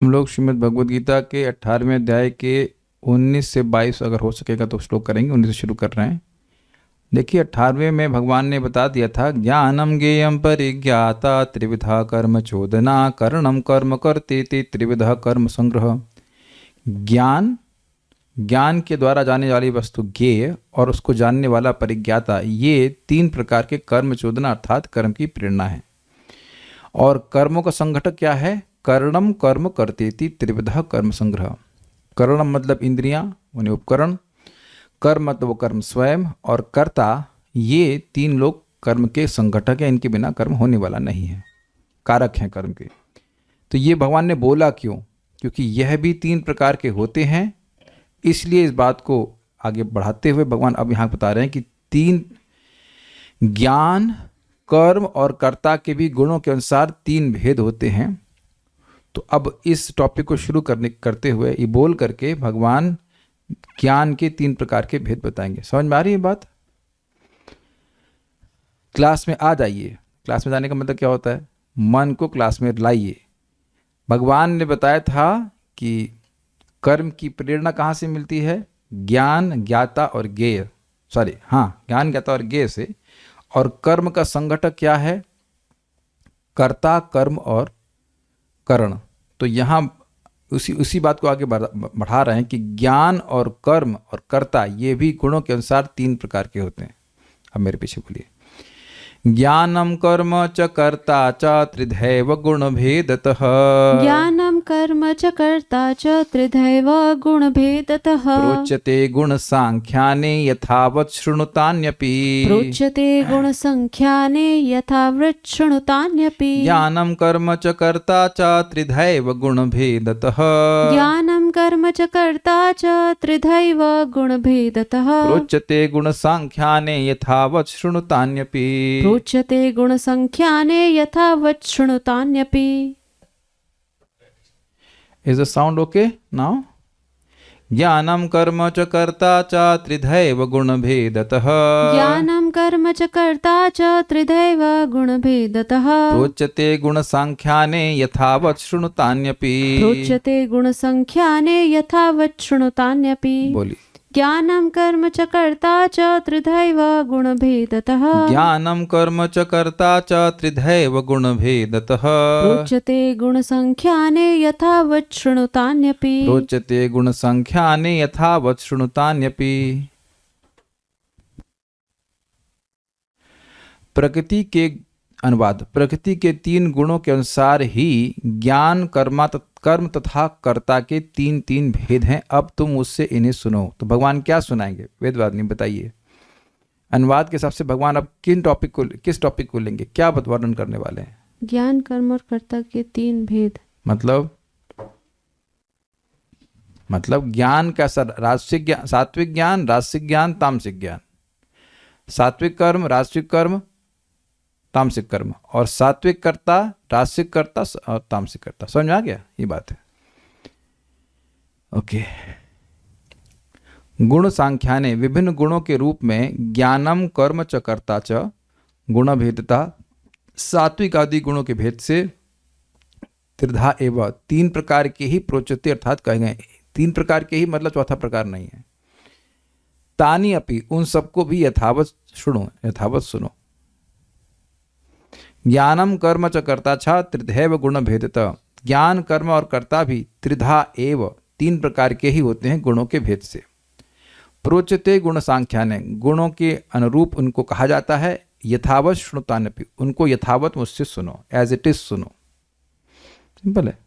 हम लोग श्रीमद् भगवद गीता के 18वें अध्याय के 19 से 22 अगर हो सकेगा तो श्लोक करेंगे। 19 से शुरू कर रहे हैं। देखिए 18वें में भगवान ने बता दिया था, ज्ञानम ज्ञेयम परिज्ञाता त्रिविधा कर्म चोदना करणम कर्म करते त्रिविधा कर्म संग्रह। ज्ञान के द्वारा जाने वाली वस्तु ज्ञेय और उसको जानने वाला परिज्ञाता, ये तीन प्रकार के कर्म चोदना अर्थात कर्म की प्रेरणा है। और कर्मों का संघटक क्या है? करणम कर्म करतेति त्रिविधा कर्म संग्रह। करणम मतलब इंद्रियां यानी उपकरण, कर्म मतलब वो कर्म स्वयं, और कर्ता, ये तीन लोग कर्म के संघटक हैं। इनके बिना कर्म होने वाला नहीं है, कारक हैं कर्म के। तो ये भगवान ने बोला क्यों? क्योंकि यह भी तीन प्रकार के होते हैं। इसलिए इस बात को आगे बढ़ाते हुए भगवान अब यहाँ बता रहे हैं कि तीन ज्ञान, कर्म और कर्ता के भी गुणों के अनुसार तीन भेद होते हैं। तो अब इस टॉपिक को शुरू करते हुए ये बोल करके भगवान ज्ञान के तीन प्रकार के भेद बताएंगे। समझ में आ रही है बात? क्लास में आ जाइए। क्लास में जाने का मतलब क्या होता है? मन को क्लास में लाइए। भगवान ने बताया था कि कर्म की प्रेरणा कहाँ से मिलती है? ज्ञान, ज्ञाता और ज्ञेय, ज्ञान, ज्ञाता और ज्ञेय से। और कर्म का संघटक क्या है? कर्ता, कर्म और करण। तो यहाँ उसी बात को आगे बढ़ा रहे हैं कि ज्ञान और कर्म और कर्ता ये भी गुणों के अनुसार तीन प्रकार के होते हैं। अब मेरे पीछे बोलिए। ज्ञानम कर्म च कर्ता च त्रिधैव गुण भेदतः। ज्ञानम कर्म च कर्ता च त्रिधैव गुण भेदतः। प्रोच्यते गुण सांख्याने यथावत् शृणुतान्यपि। प्रोच्यते गुण संख्याने यथावत् शृणुतान्यपि। ज्ञानम कर्म च कर्ता च त्रिधैव गुण भेदतः। ज्ञानम कर्म च कर्ता च त्रिधैव गुण भेदतः। प्रोच्यते गुण सांख्याने यथावत् शृणुतान्यपि। प्रोच्यते गुण संख्याने यथावत् शृणुतान्यपि। Is the sound okay now? ज्ञानम कर्म च कर्ता च त्रिधैव गुण भेदतः। ज्ञानम कर्म च कर्ता च त्रिधैव गुण भेदतः। प्रोच्यते गुण सांख्याने यथावत् शृणुतान्यपि। प्रोच्यते गुण संख्याने यथावत् शृणुतान्यपि। बोली। ज्ञानम कर्म च कर्ता च त्रिधैव गुण भेदतः। ज्ञानम कर्म च कर्ता च त्रिधैव गुण भेदतः। प्रोच्यते गुण संख्याने यथावत् शृणुतान्यपि। प्रोच्यते गुण संख्याने यथावत् शृणुतान्यपि। प्रकृति के अनुवाद। प्रकृति के तीन गुणों के अनुसार ही ज्ञान, कर्म तथा कर्ता के तीन तीन भेद हैं। अब तुम मुझसे इन्हें सुनो। तो भगवान क्या सुनाएंगे? वेदवादिनी बताइए। अनुवाद के हिसाब से भगवान अब किस टॉपिक को लेंगे? क्या वर्णन करने वाले हैं? ज्ञान, कर्म और कर्ता के तीन भेद। मतलब ज्ञान कैसा? राजसिक ज्ञान, सात्विक ज्ञान, राजसिक ज्ञान, तामसिक ज्ञान। सात्विक कर्म, राजसिक कर्म, तामसिक कर्म, और सात्विक कर्ता, राजसिक कर्ता और तामसिक कर्ता। समझ में आ गया? ये बात है। ओके। गुण सांख्याने, विभिन्न गुणों के रूप में ज्ञानम कर्म च कर्ता च गुण भेदता, सात्विक आदि गुणों के भेद से त्रिधा एवं तीन प्रकार के ही प्रोच्यते अर्थात कहे गए। तीन प्रकार के ही मतलब चौथा प्रकार नहीं है। तानी अपि, उन सबको भी यथावत सुनो। ज्ञानम कर्म च कर्ता छ त्रिधैव गुण भेदत। ज्ञान, कर्म और कर्ता भी त्रिधा एव तीन प्रकार के ही होते हैं गुणों के भेद से। प्रोच्यते गुण सांख्याने, गुणों के अनुरूप उनको कहा जाता है। यथावत शृणुतान्यपि, उनको यथावत मुझसे सुनो, एज इट इज सुनो। सिंपल है।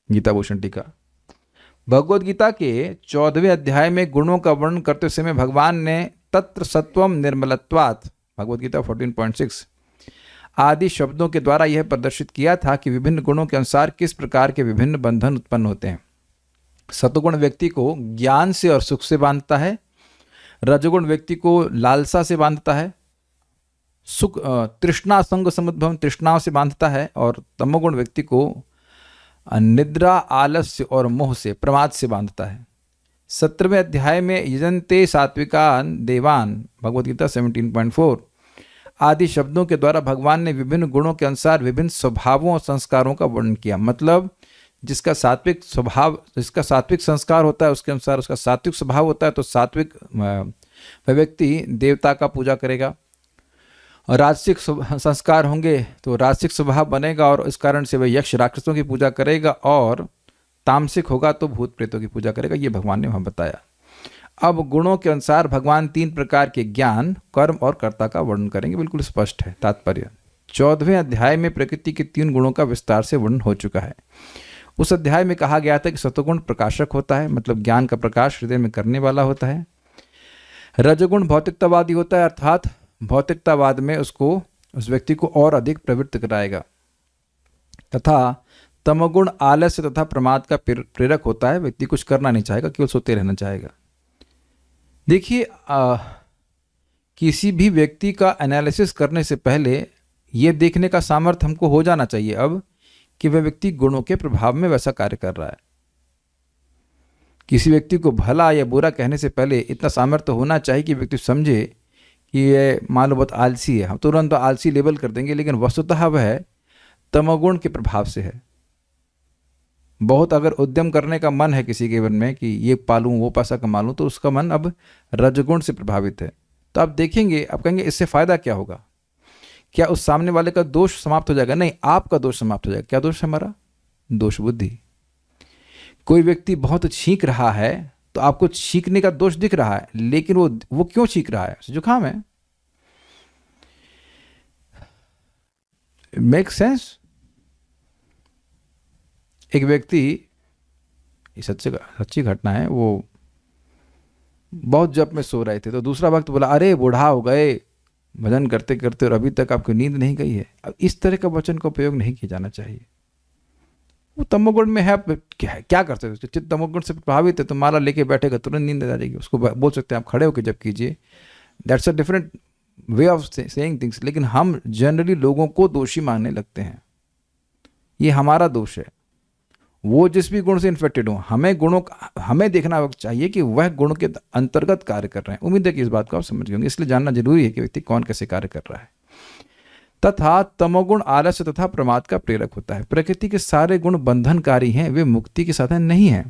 गीता भूषण टीका। भगवद गीता के 14वें अध्याय में गुणों का वर्णन करते समय भगवान ने तत्र सत्वम निर्मलत्वात्, भगवद गीता 14.6 आदि शब्दों के द्वारा यह प्रदर्शित किया था कि विभिन्न गुणों के अनुसार किस प्रकार के विभिन्न बंधन उत्पन्न होते हैं। सतगुण व्यक्ति को ज्ञान से और सुख से बांधता है। रजगुण व्यक्ति को लालसा से बांधता है, सुख तृष्णा संग समुद्भव तृष्णाओं से बांधता है। और तमोगुण व्यक्ति को निद्रा, आलस्य और मोह से, प्रमाद से बांधता है। 17वें अध्याय में यजन्ते सात्विकान देवान, भगवद गीता 17.4 आदि शब्दों के द्वारा भगवान ने विभिन्न गुणों के अनुसार विभिन्न स्वभावों और संस्कारों का वर्णन किया। मतलब जिसका सात्विक स्वभाव, जिसका सात्विक संस्कार होता है उसके अनुसार उसका सात्विक स्वभाव होता है, तो सात्विक वह व्यक्ति देवता का पूजा करेगा। और राजसिक संस्कार होंगे तो राजसिक स्वभाव बनेगा और इस कारण से वह यक्ष राक्षसों की पूजा करेगा, और तामसिक होगा तो भूत प्रेतों की पूजा करेगा। ये भगवान ने वहाँ बताया। अब गुणों के अनुसार भगवान 3 प्रकार के ज्ञान, कर्म और कर्ता का वर्णन करेंगे। बिल्कुल स्पष्ट है तात्पर्य। 14वें अध्याय में प्रकृति के 3 गुणों का विस्तार से वर्णन हो चुका है। उस अध्याय में कहा गया था कि सतोगुण प्रकाशक होता है, मतलब ज्ञान का प्रकाश हृदय में करने वाला होता है। रजोगुण भौतिकतावादी होता है, अर्थात भौतिकतावाद में उसको, उस व्यक्ति को और अधिक प्रवृत्त कराएगा। तथा तमोगुण आलस्य तथा प्रमाद का प्रेरक होता है, व्यक्ति कुछ करना नहीं चाहेगा, केवल सोते रहना चाहेगा। देखिए, किसी भी व्यक्ति का एनालिसिस करने से पहले ये देखने का सामर्थ्य हमको हो जाना चाहिए अब कि वह व्यक्ति गुणों के प्रभाव में वैसा कार्य कर रहा है। किसी व्यक्ति को भला या बुरा कहने से पहले इतना सामर्थ्य होना चाहिए कि व्यक्ति समझे कि ये मान लो बहुत आलसी है, हम तुरंत तो आलसी लेबल कर देंगे, लेकिन वस्तुतः वह तमोगुण के प्रभाव से है। बहुत अगर उद्यम करने का मन है किसी के मन में कि ये पालूं वो पैसा कमा लूं, तो उसका मन अब रजगुण से प्रभावित है। तो आप देखेंगे, आप कहेंगे इससे फायदा क्या होगा? क्या उस सामने वाले का दोष समाप्त हो जाएगा? नहीं, आपका दोष समाप्त हो जाएगा। क्या दोष है हमारा? दोष बुद्धि। कोई व्यक्ति बहुत छींक रहा है तो आपको छींकने का दोष दिख रहा है, लेकिन वो क्यों छींक रहा है? जुकाम है। Make sense? एक व्यक्ति, ये सच्ची घटना है, वो बहुत जप में सो रहे थे तो दूसरा वक्त बोला, अरे बूढ़ा हो गए भजन करते करते और अभी तक आपको नींद नहीं गई है। अब इस तरह का वचन का उपयोग नहीं किया जाना चाहिए। वो तमोगुण में है, क्या कर सकते हो? चित्त तमोगुण से प्रभावित है तो माला लेके बैठेगा, तुरंत नींद आ जाएगी। उसको बोल सकते हैं आप खड़े होकर जप कीजिए, that's a different way of saying things. लेकिन हम जनरली लोगों को दोषी मानने लगते हैं, ये हमारा दोष है। वो जिस भी गुण से इन्फेक्टेड हो, हमें देखना चाहिए कि वह गुण के अंतर्गत कार्य कर रहे हैं। उम्मीद है कि इस बात को आप समझ गए होंगे। इसलिए जानना जरूरी है कि व्यक्ति कौन कैसे कार्य कर रहा है। तथा तमोगुण आलस्य तथा प्रमाद का प्रेरक होता है। प्रकृति के सारे गुण बंधनकारी हैं, वे मुक्ति के साधन नहीं है।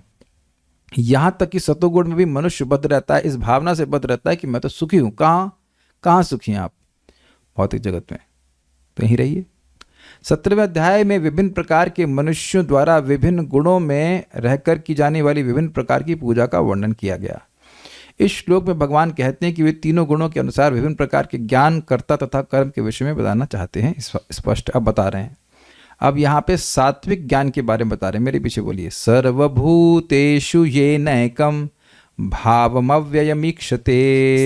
यहां तक कि सतोगुण में भी मनुष्य बद्ध रहता है, इस भावना से बद्ध रहता है कि मैं तो सुखी हूं। कहां सुखी हैं आप? भौतिक जगत में तो यहीं रहिए। 17वें अध्याय में विभिन्न प्रकार के मनुष्यों द्वारा विभिन्न गुणों में रहकर की जाने वाली विभिन्न प्रकार की पूजा का वर्णन किया गया। इस श्लोक में भगवान कहते हैं कि वे तीनों गुणों के अनुसार विभिन्न प्रकार के ज्ञान, कर्ता तथा कर्म के विषय में बताना चाहते हैं। स्पष्ट अब बता रहे हैं। अब यहाँ पे सात्विक ज्ञान के बारे में बता रहे हैं। मेरे पीछे बोलिए। सर्वभूतेषु येनैकं भावमव्ययमीक्षते।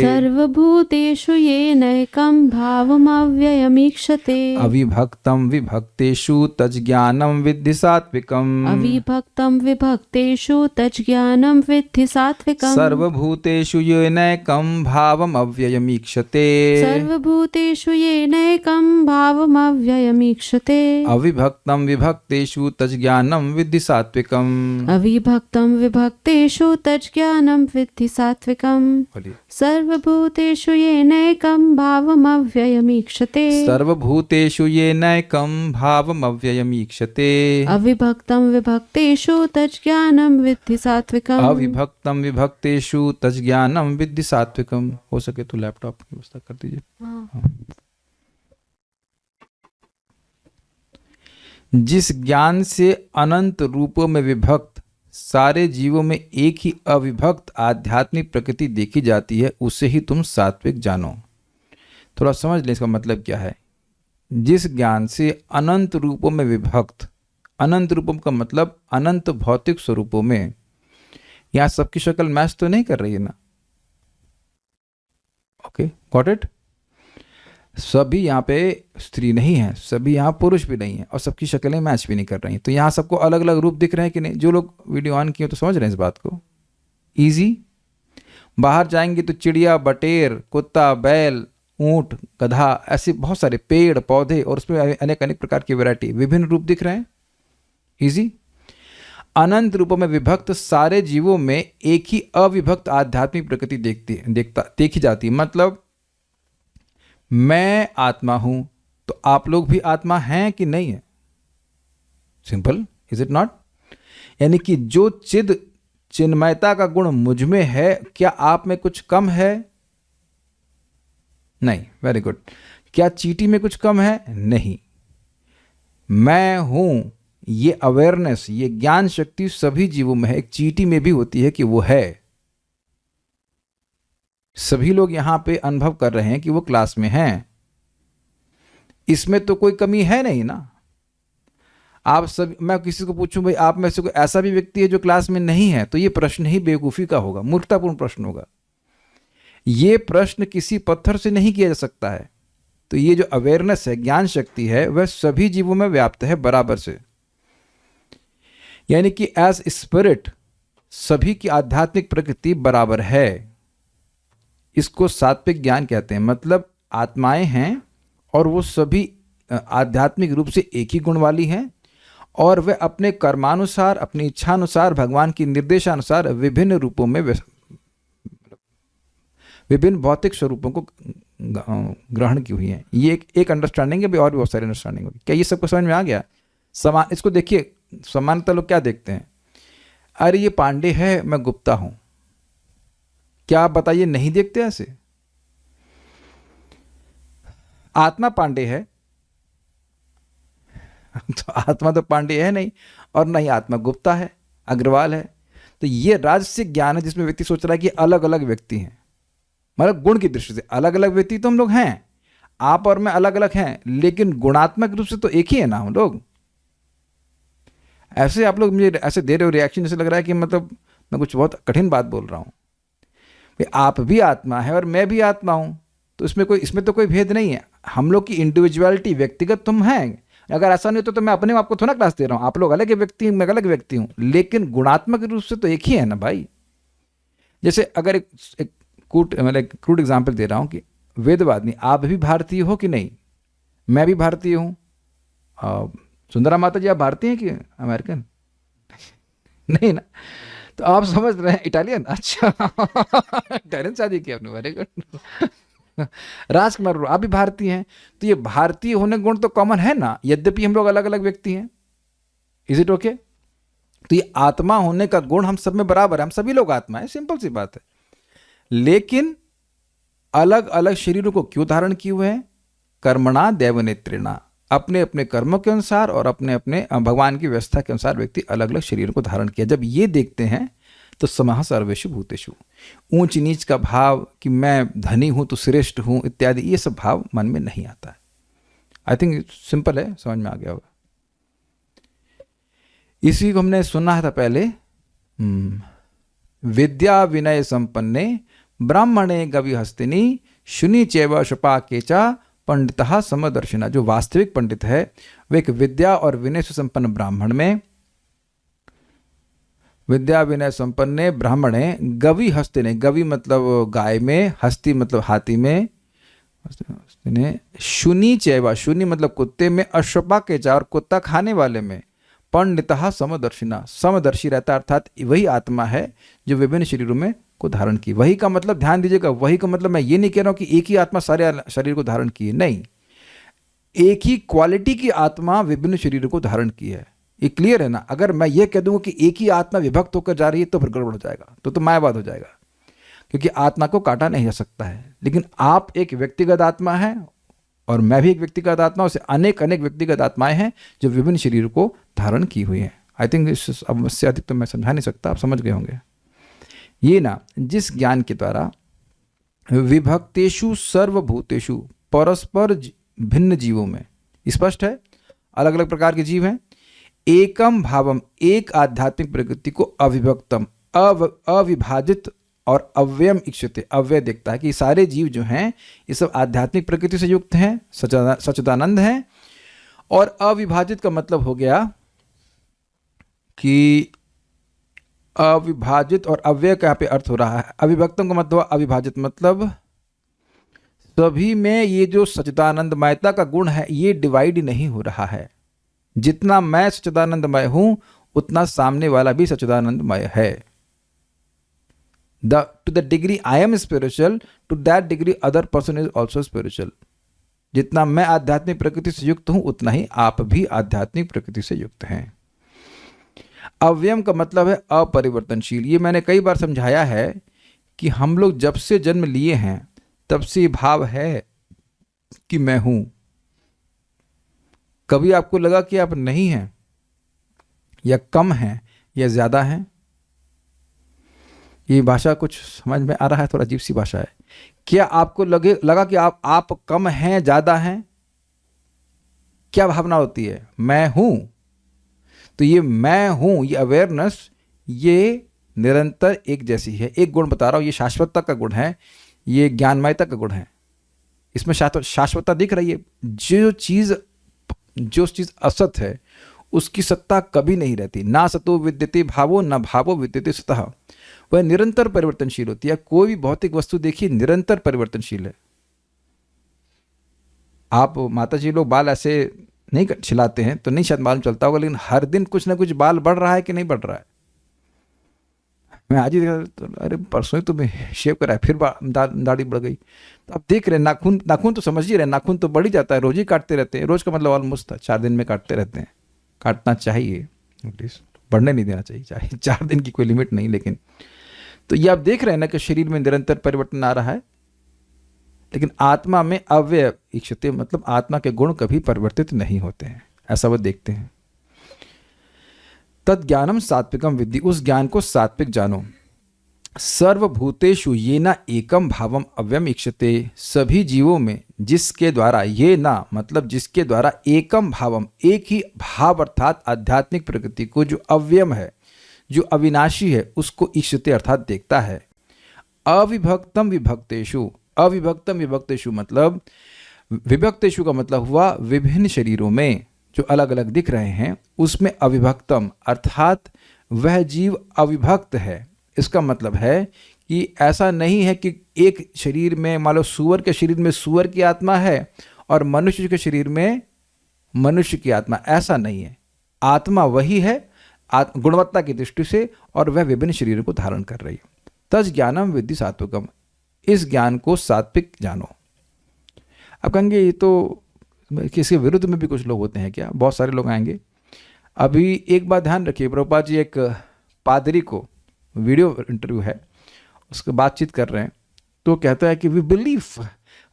सर्वभूतेषु येनैकं भावमव्ययमीक्षते। अविभक्तं विभक्तेषु तज्ज्ञानं विद्धि सात्विकम्। अविभक्तं विभक्तेषु तज्ज्ञानं विद्धि सात्विकम्। सर्वभूतेषु येनैकं भावमव्ययमीक्षते। सर्वभूतेषु येनैकं भावमव्ययमीक्षते। अविभक्तं विभक्तेषु तज्ज्ञानं विद्धि सात्विकम्। अविभक्तं विभक्तेषु तज्ज्ञानं विद्धि सात्विकम्। सर्वभूतेषु येनैकं भावमव्ययमीक्षते। सर्वभूतेषु येनैकं भावमव्ययमीक्षते। अविभक्तं विभक्तेषु तज्ज्ञानं विद्धि सात्विकम्। अविभक्तं विभक्तेषु तज्ज्ञानं विद्धि सात्विकम्। हो सके तो लैपटॉप की व्यवस्था कर दीजिए। जिस ज्ञान से अनंत रूपों में विभक्त सारे जीवों में एक ही अविभक्त आध्यात्मिक प्रकृति देखी जाती है, उसे ही तुम सात्विक जानो। थोड़ा समझ लें इसका मतलब क्या है। जिस ज्ञान से अनंत रूपों में विभक्त, अनंत रूपों का मतलब अनंत भौतिक स्वरूपों में, यहां सबकी शक्ल मैच तो नहीं कर रही है ना? Okay, got it. सभी यहाँ पे स्त्री नहीं है, सभी यहाँ पुरुष भी नहीं है, और सबकी शक्लें मैच भी नहीं कर रही हैं। तो यहाँ सबको अलग अलग रूप दिख रहे हैं कि नहीं? जो लोग वीडियो ऑन किए तो समझ रहे हैं इस बात को। इजी। बाहर जाएंगे तो चिड़िया, बटेर, कुत्ता, बैल, ऊंट, गधा, ऐसे बहुत सारे पेड़ पौधे, और उसमें अनेक अनेक प्रकार की वैरायटी, विभिन्न रूप दिख रहे हैं। इजी। अनंत रूपों में विभक्त सारे जीवों में एक ही अविभक्त आध्यात्मिक प्रकृति देखी जाती है। मतलब मैं आत्मा हूं तो आप लोग भी आत्मा हैं कि नहीं है? Simple, is it not? यानी कि जो चिद चिन्मयता का गुण मुझ में है, क्या आप में कुछ कम है? नहीं। Very good. क्या चींटी में कुछ कम है? नहीं। मैं हूं, ये अवेयरनेस, ये ज्ञान शक्ति सभी जीवों में है। एक चींटी में भी होती है कि वो है। सभी लोग यहां पे अनुभव कर रहे हैं कि वो क्लास में हैं। इसमें तो कोई कमी है नहीं ना। आप सब, मैं किसी को पूछूं भाई आप में से कोई ऐसा भी व्यक्ति है जो क्लास में नहीं है, तो ये प्रश्न ही बेवकूफ़ी का होगा, मूर्खतापूर्ण प्रश्न होगा। ये प्रश्न किसी पत्थर से नहीं किया जा सकता है। तो ये जो अवेयरनेस है, ज्ञान शक्ति है, वह सभी जीवों में व्याप्त है बराबर से। यानी कि एज स्पिरिट सभी की आध्यात्मिक प्रकृति बराबर है। इसको सात्विक ज्ञान कहते हैं। मतलब आत्माएं हैं और वो सभी आध्यात्मिक रूप से एक ही गुण वाली हैं, और वे अपने कर्मानुसार, अपनी इच्छानुसार, भगवान की निर्देशानुसार विभिन्न रूपों में, विभिन्न भौतिक स्वरूपों को ग्रहण की हुई हैं। ये एक अंडरस्टैंडिंग है, और भी बहुत सारी अंडरस्टैंडिंग होगी। क्या ये सबको समझ में आ गया? इसको देखिए, सामान्यतः लोग क्या देखते हैं, अरे ये पांडे है, मैं गुप्ता हूं। क्या आप बताइए नहीं देखते ऐसे? आत्मा पांडे है तो आत्मा तो पांडे है नहीं, और नहीं आत्मा गुप्ता है, अग्रवाल है। तो ये राजसिक ज्ञान है जिसमें व्यक्ति सोच रहा है कि अलग अलग व्यक्ति हैं। मतलब गुण की दृष्टि से अलग अलग व्यक्ति तो हम लोग हैं, आप और मैं अलग अलग हैं, लेकिन गुणात्मक रूप से तो एक ही है ना हम लोग। ऐसे आप लोग मुझे ऐसे दे रहे हो रिएक्शन, जैसे लग रहा है कि मतलब मैं कुछ बहुत कठिन बात बोल रहा हूँ। भाई आप भी आत्मा है और मैं भी आत्मा हूँ, तो इसमें तो कोई भेद नहीं है। हम लोग की इंडिविजुअलिटी, व्यक्तिगत तुम हैं। अगर ऐसा नहीं होता तो मैं अपने आप को थोड़ा क्लास दे रहा हूँ। आप लोग अलग व्यक्ति, मैं अलग व्यक्ति हूँ, लेकिन गुणात्मक रूप से तो एक ही है ना भाई। जैसे अगर एक क्रूड एग्जाम्पल दे रहा हूँ कि वेदवादिनी, आप भी भारतीय हो कि नहीं? मैं भी भारतीय हूँ। सुंदरा माता जी आप भारतीय हैं कि अमेरिकन? नहीं ना। तो आप समझ रहे हैं इटालियन। अच्छा इटालियन शादी की आपने, वेरी गुड। राजकुमार आप भी भारतीय हैं, तो ये भारतीय होने गुण तो कॉमन है ना, यद्यपि हम लोग अलग अलग व्यक्ति हैं। Is it okay? तो ये आत्मा होने का गुण हम सब में बराबर है, हम सभी लोग आत्मा है, सिंपल सी बात है। लेकिन अलग अलग शरीरों को क्यों धारण किए हुए हैं? कर्मणा देवनेत्रिणा, अपने अपने कर्मों के अनुसार और अपने अपने भगवान की व्यवस्था के अनुसार व्यक्ति अलग अलग शरीरों को धारण किया। जब ये देखते हैं तो समः सर्वेषु भूतेषु, ऊंच नीच का भाव कि मैं धनी हूं तो श्रेष्ठ हूं इत्यादि, ये सब भाव मन में नहीं आता है। आई थिंक सिंपल है, समझ में आ गया होगा। इसी को हमने सुना था पहले, विद्या विनय संपन्ने ब्राह्मणे गविहस्तिनी शुनि चैव शपाके च पंडितः समदर्शिना। जो वास्तविक पंडित है वह एक विद्या और विनय से संपन्न ब्राह्मण में, विद्या विनय संपन्ने ब्राह्मणे गवि हस्तिने, गवि मतलब गाय में, हस्ती मतलब हाथी में, शुनि चैवा, शुनि मतलब कुत्ते में, अश्वपा के चा और कुत्ता खाने वाले में, पंडितः समदर्शिना, समदर्शी रहता है, अर्थात वही आत्मा है जो विभिन्न शरीरों में को धारण की। वही का मतलब ध्यान दीजिएगा, वही का मतलब मैं ये नहीं कह रहा हूं कि एक ही आत्मा सारे शरीर को धारण की है, नहीं, एक ही क्वालिटी की आत्मा विभिन्न शरीरों को धारण की है। ये क्लियर है ना? अगर मैं ये कह दूंगा कि एक ही आत्मा विभक्त होकर जा रही है तो फिर गड़बड़ हो जाएगा, तो मायावाद हो जाएगा, क्योंकि आत्मा को काटा नहीं जा सकता है। लेकिन आप एक व्यक्तिगत आत्मा है और मैं भी एक व्यक्तिगत आत्मा, उसे अनेक अनेक व्यक्तिगत आत्माएं हैं जो विभिन्न शरीरों को धारण की हुई हैं। आई थिंक इससे अधिक तो मैं समझा नहीं सकता, आप समझ गए होंगे। ये ना, जिस ज्ञान के द्वारा विभक्तेषु सर्वभूतेषु, परस्पर भिन्न जीवों में, स्पष्ट है अलग अलग प्रकार के जीव हैं, एकम भावम, एक आध्यात्मिक प्रकृति को अविभक्तम, अविभाजित और अव्ययम इक्षते, अव्यय देखता है कि सारे जीव जो हैं ये सब आध्यात्मिक प्रकृति से युक्त हैं, सच्चिदानंद हैं। और अविभाजित का मतलब हो गया कि अविभाजित और अव्यय का यहाँ पे अर्थ हो रहा है। अविभक्तम का मतलब अविभाजित, मतलब सभी में ये जो सच्चिदानंदमयता का गुण है ये डिवाइड नहीं हो रहा है। जितना मैं सच्चिदानंदमय हूं उतना सामने वाला भी सच्चिदानंदमय है। To the degree I am spiritual, to that degree other person is also spiritual. जितना मैं आध्यात्मिक प्रकृति से युक्त हूं उतना ही आप भी आध्यात्मिक प्रकृति से युक्त हैं। अव्ययम का मतलब है अपरिवर्तनशील। ये मैंने कई बार समझाया है कि हम लोग जब से जन्म लिए हैं तब से ये भाव है कि मैं हूं। कभी आपको लगा कि आप नहीं हैं या कम हैं या ज्यादा हैं? ये भाषा कुछ समझ में आ रहा है? थोड़ा अजीब सी भाषा है। क्या आपको लगा कि आप कम हैं, ज्यादा हैं? क्या भावना होती है? मैं हूं। तो ये मैं हूं, ये अवेयरनेस, ये निरंतर एक जैसी है। एक गुण बता रहा हूं, ये शाश्वतता का गुण है, ये ज्ञानमयता का गुण है। इसमें शाश्वतता दिख रही है। जो चीज असत है उसकी सत्ता कभी नहीं रहती। ना सतो विद्यते भावो, ना भावो विद्यते सतः। वह निरंतर परिवर्तनशील होती है। कोई भी भौतिक वस्तु देखिए निरंतर परिवर्तनशील है। आप माता जी लोग बाल ऐसे नहीं छिलाते हैं तो नहीं शायद मालूम चलता होगा, लेकिन हर दिन कुछ ना कुछ बाल बढ़ रहा है कि नहीं बढ़ रहा है? मैं आज ही देखा तो अरे परसों ही तो मैं शेव करा है, फिर दाढ़ी बढ़ गई। तो आप देख रहे हैं नाखून तो समझ ही रहे, नाखून तो बढ़ ही जाता है, रोज ही काटते रहते हैं। रोज का मतलब ऑलमोस्ट 4 दिन में काटते रहते हैं। काटना चाहिए एटलीस्ट, बढ़ने नहीं देना चाहिए। 4 दिन की कोई लिमिट नहीं। लेकिन तो ये आप देख रहे हैं ना कि शरीर में निरंतर परिवर्तन आ रहा है, लेकिन आत्मा में अव्यय इक्षते, मतलब आत्मा के गुण कभी परिवर्तित नहीं होते हैं, ऐसा वो देखते हैं। तद ज्ञानम सात्विकम विद्धि, उस ज्ञान को सात्विक जानो। सर्वभूतेषु ये ना एकम भावम अव्ययम इक्षते, सभी जीवों में जिसके द्वारा, ये ना मतलब जिसके द्वारा, एकम भावम एक ही भाव अर्थात आध्यात्मिक प्रकृति को जो अव्ययम है, जो अविनाशी है, उसको इक्षते अर्थात देखता है। अविभक्तम विभक्तेषु, अविभक्तम विभक्तेषु मतलब विभक्तेषु का मतलब हुआ विभिन्न शरीरों में जो अलग अलग दिख रहे हैं उसमें अविभक्तम अर्थात वह जीव अविभक्त है। इसका मतलब है कि ऐसा नहीं है कि एक शरीर में, मान लो सूअर के शरीर में सूअर की आत्मा है और मनुष्य के शरीर में मनुष्य की आत्मा, ऐसा नहीं है। आत्मा वही है गुणवत्ता की दृष्टि से, और वह विभिन्न शरीरों को धारण कर रही है। तज ज्ञानम विद्धि सात्विकम, इस ज्ञान को सात्विक जानो। अब कहेंगे ये तो किसके विरुद्ध में भी कुछ लोग होते हैं क्या? बहुत सारे लोग आएंगे। अभी एक बात ध्यान रखिए, प्रभुपाद जी एक पादरी को, वीडियो इंटरव्यू है, उसके बातचीत कर रहे हैं, तो कहता है कि we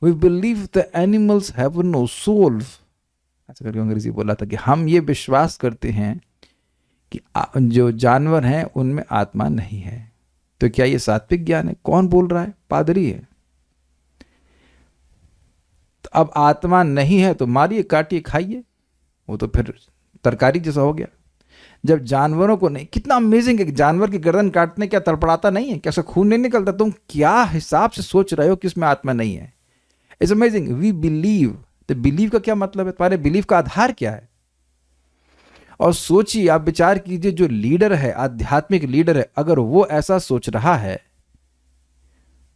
believe the animals have no soul. ऐसा करके अंग्रेजी बोला था कि हम ये विश्वास करते हैं कि जो जानवर हैं उनमें आत्मा नहीं है। तो क्या ये सात्विक ज्ञान है? कौन बोल रहा है? पादरी है। तो अब आत्मा नहीं है तो मारिए, काटिए, खाइए, वो तो फिर तरकारी जैसा हो गया। जब जानवरों को नहीं, कितना अमेजिंग है कि जानवर की गर्दन काटने क्या तड़पड़ाता नहीं है? कैसा खून नहीं निकलता? तुम क्या हिसाब से सोच रहे हो कि इसमें आत्मा नहीं है? It's amazing. We believe. तो बिलीव का क्या मतलब है? तुम्हारे बिलीव का आधार क्या है? और सोचिए, आप विचार कीजिए, जो लीडर है, आध्यात्मिक लीडर है, अगर वो ऐसा सोच रहा है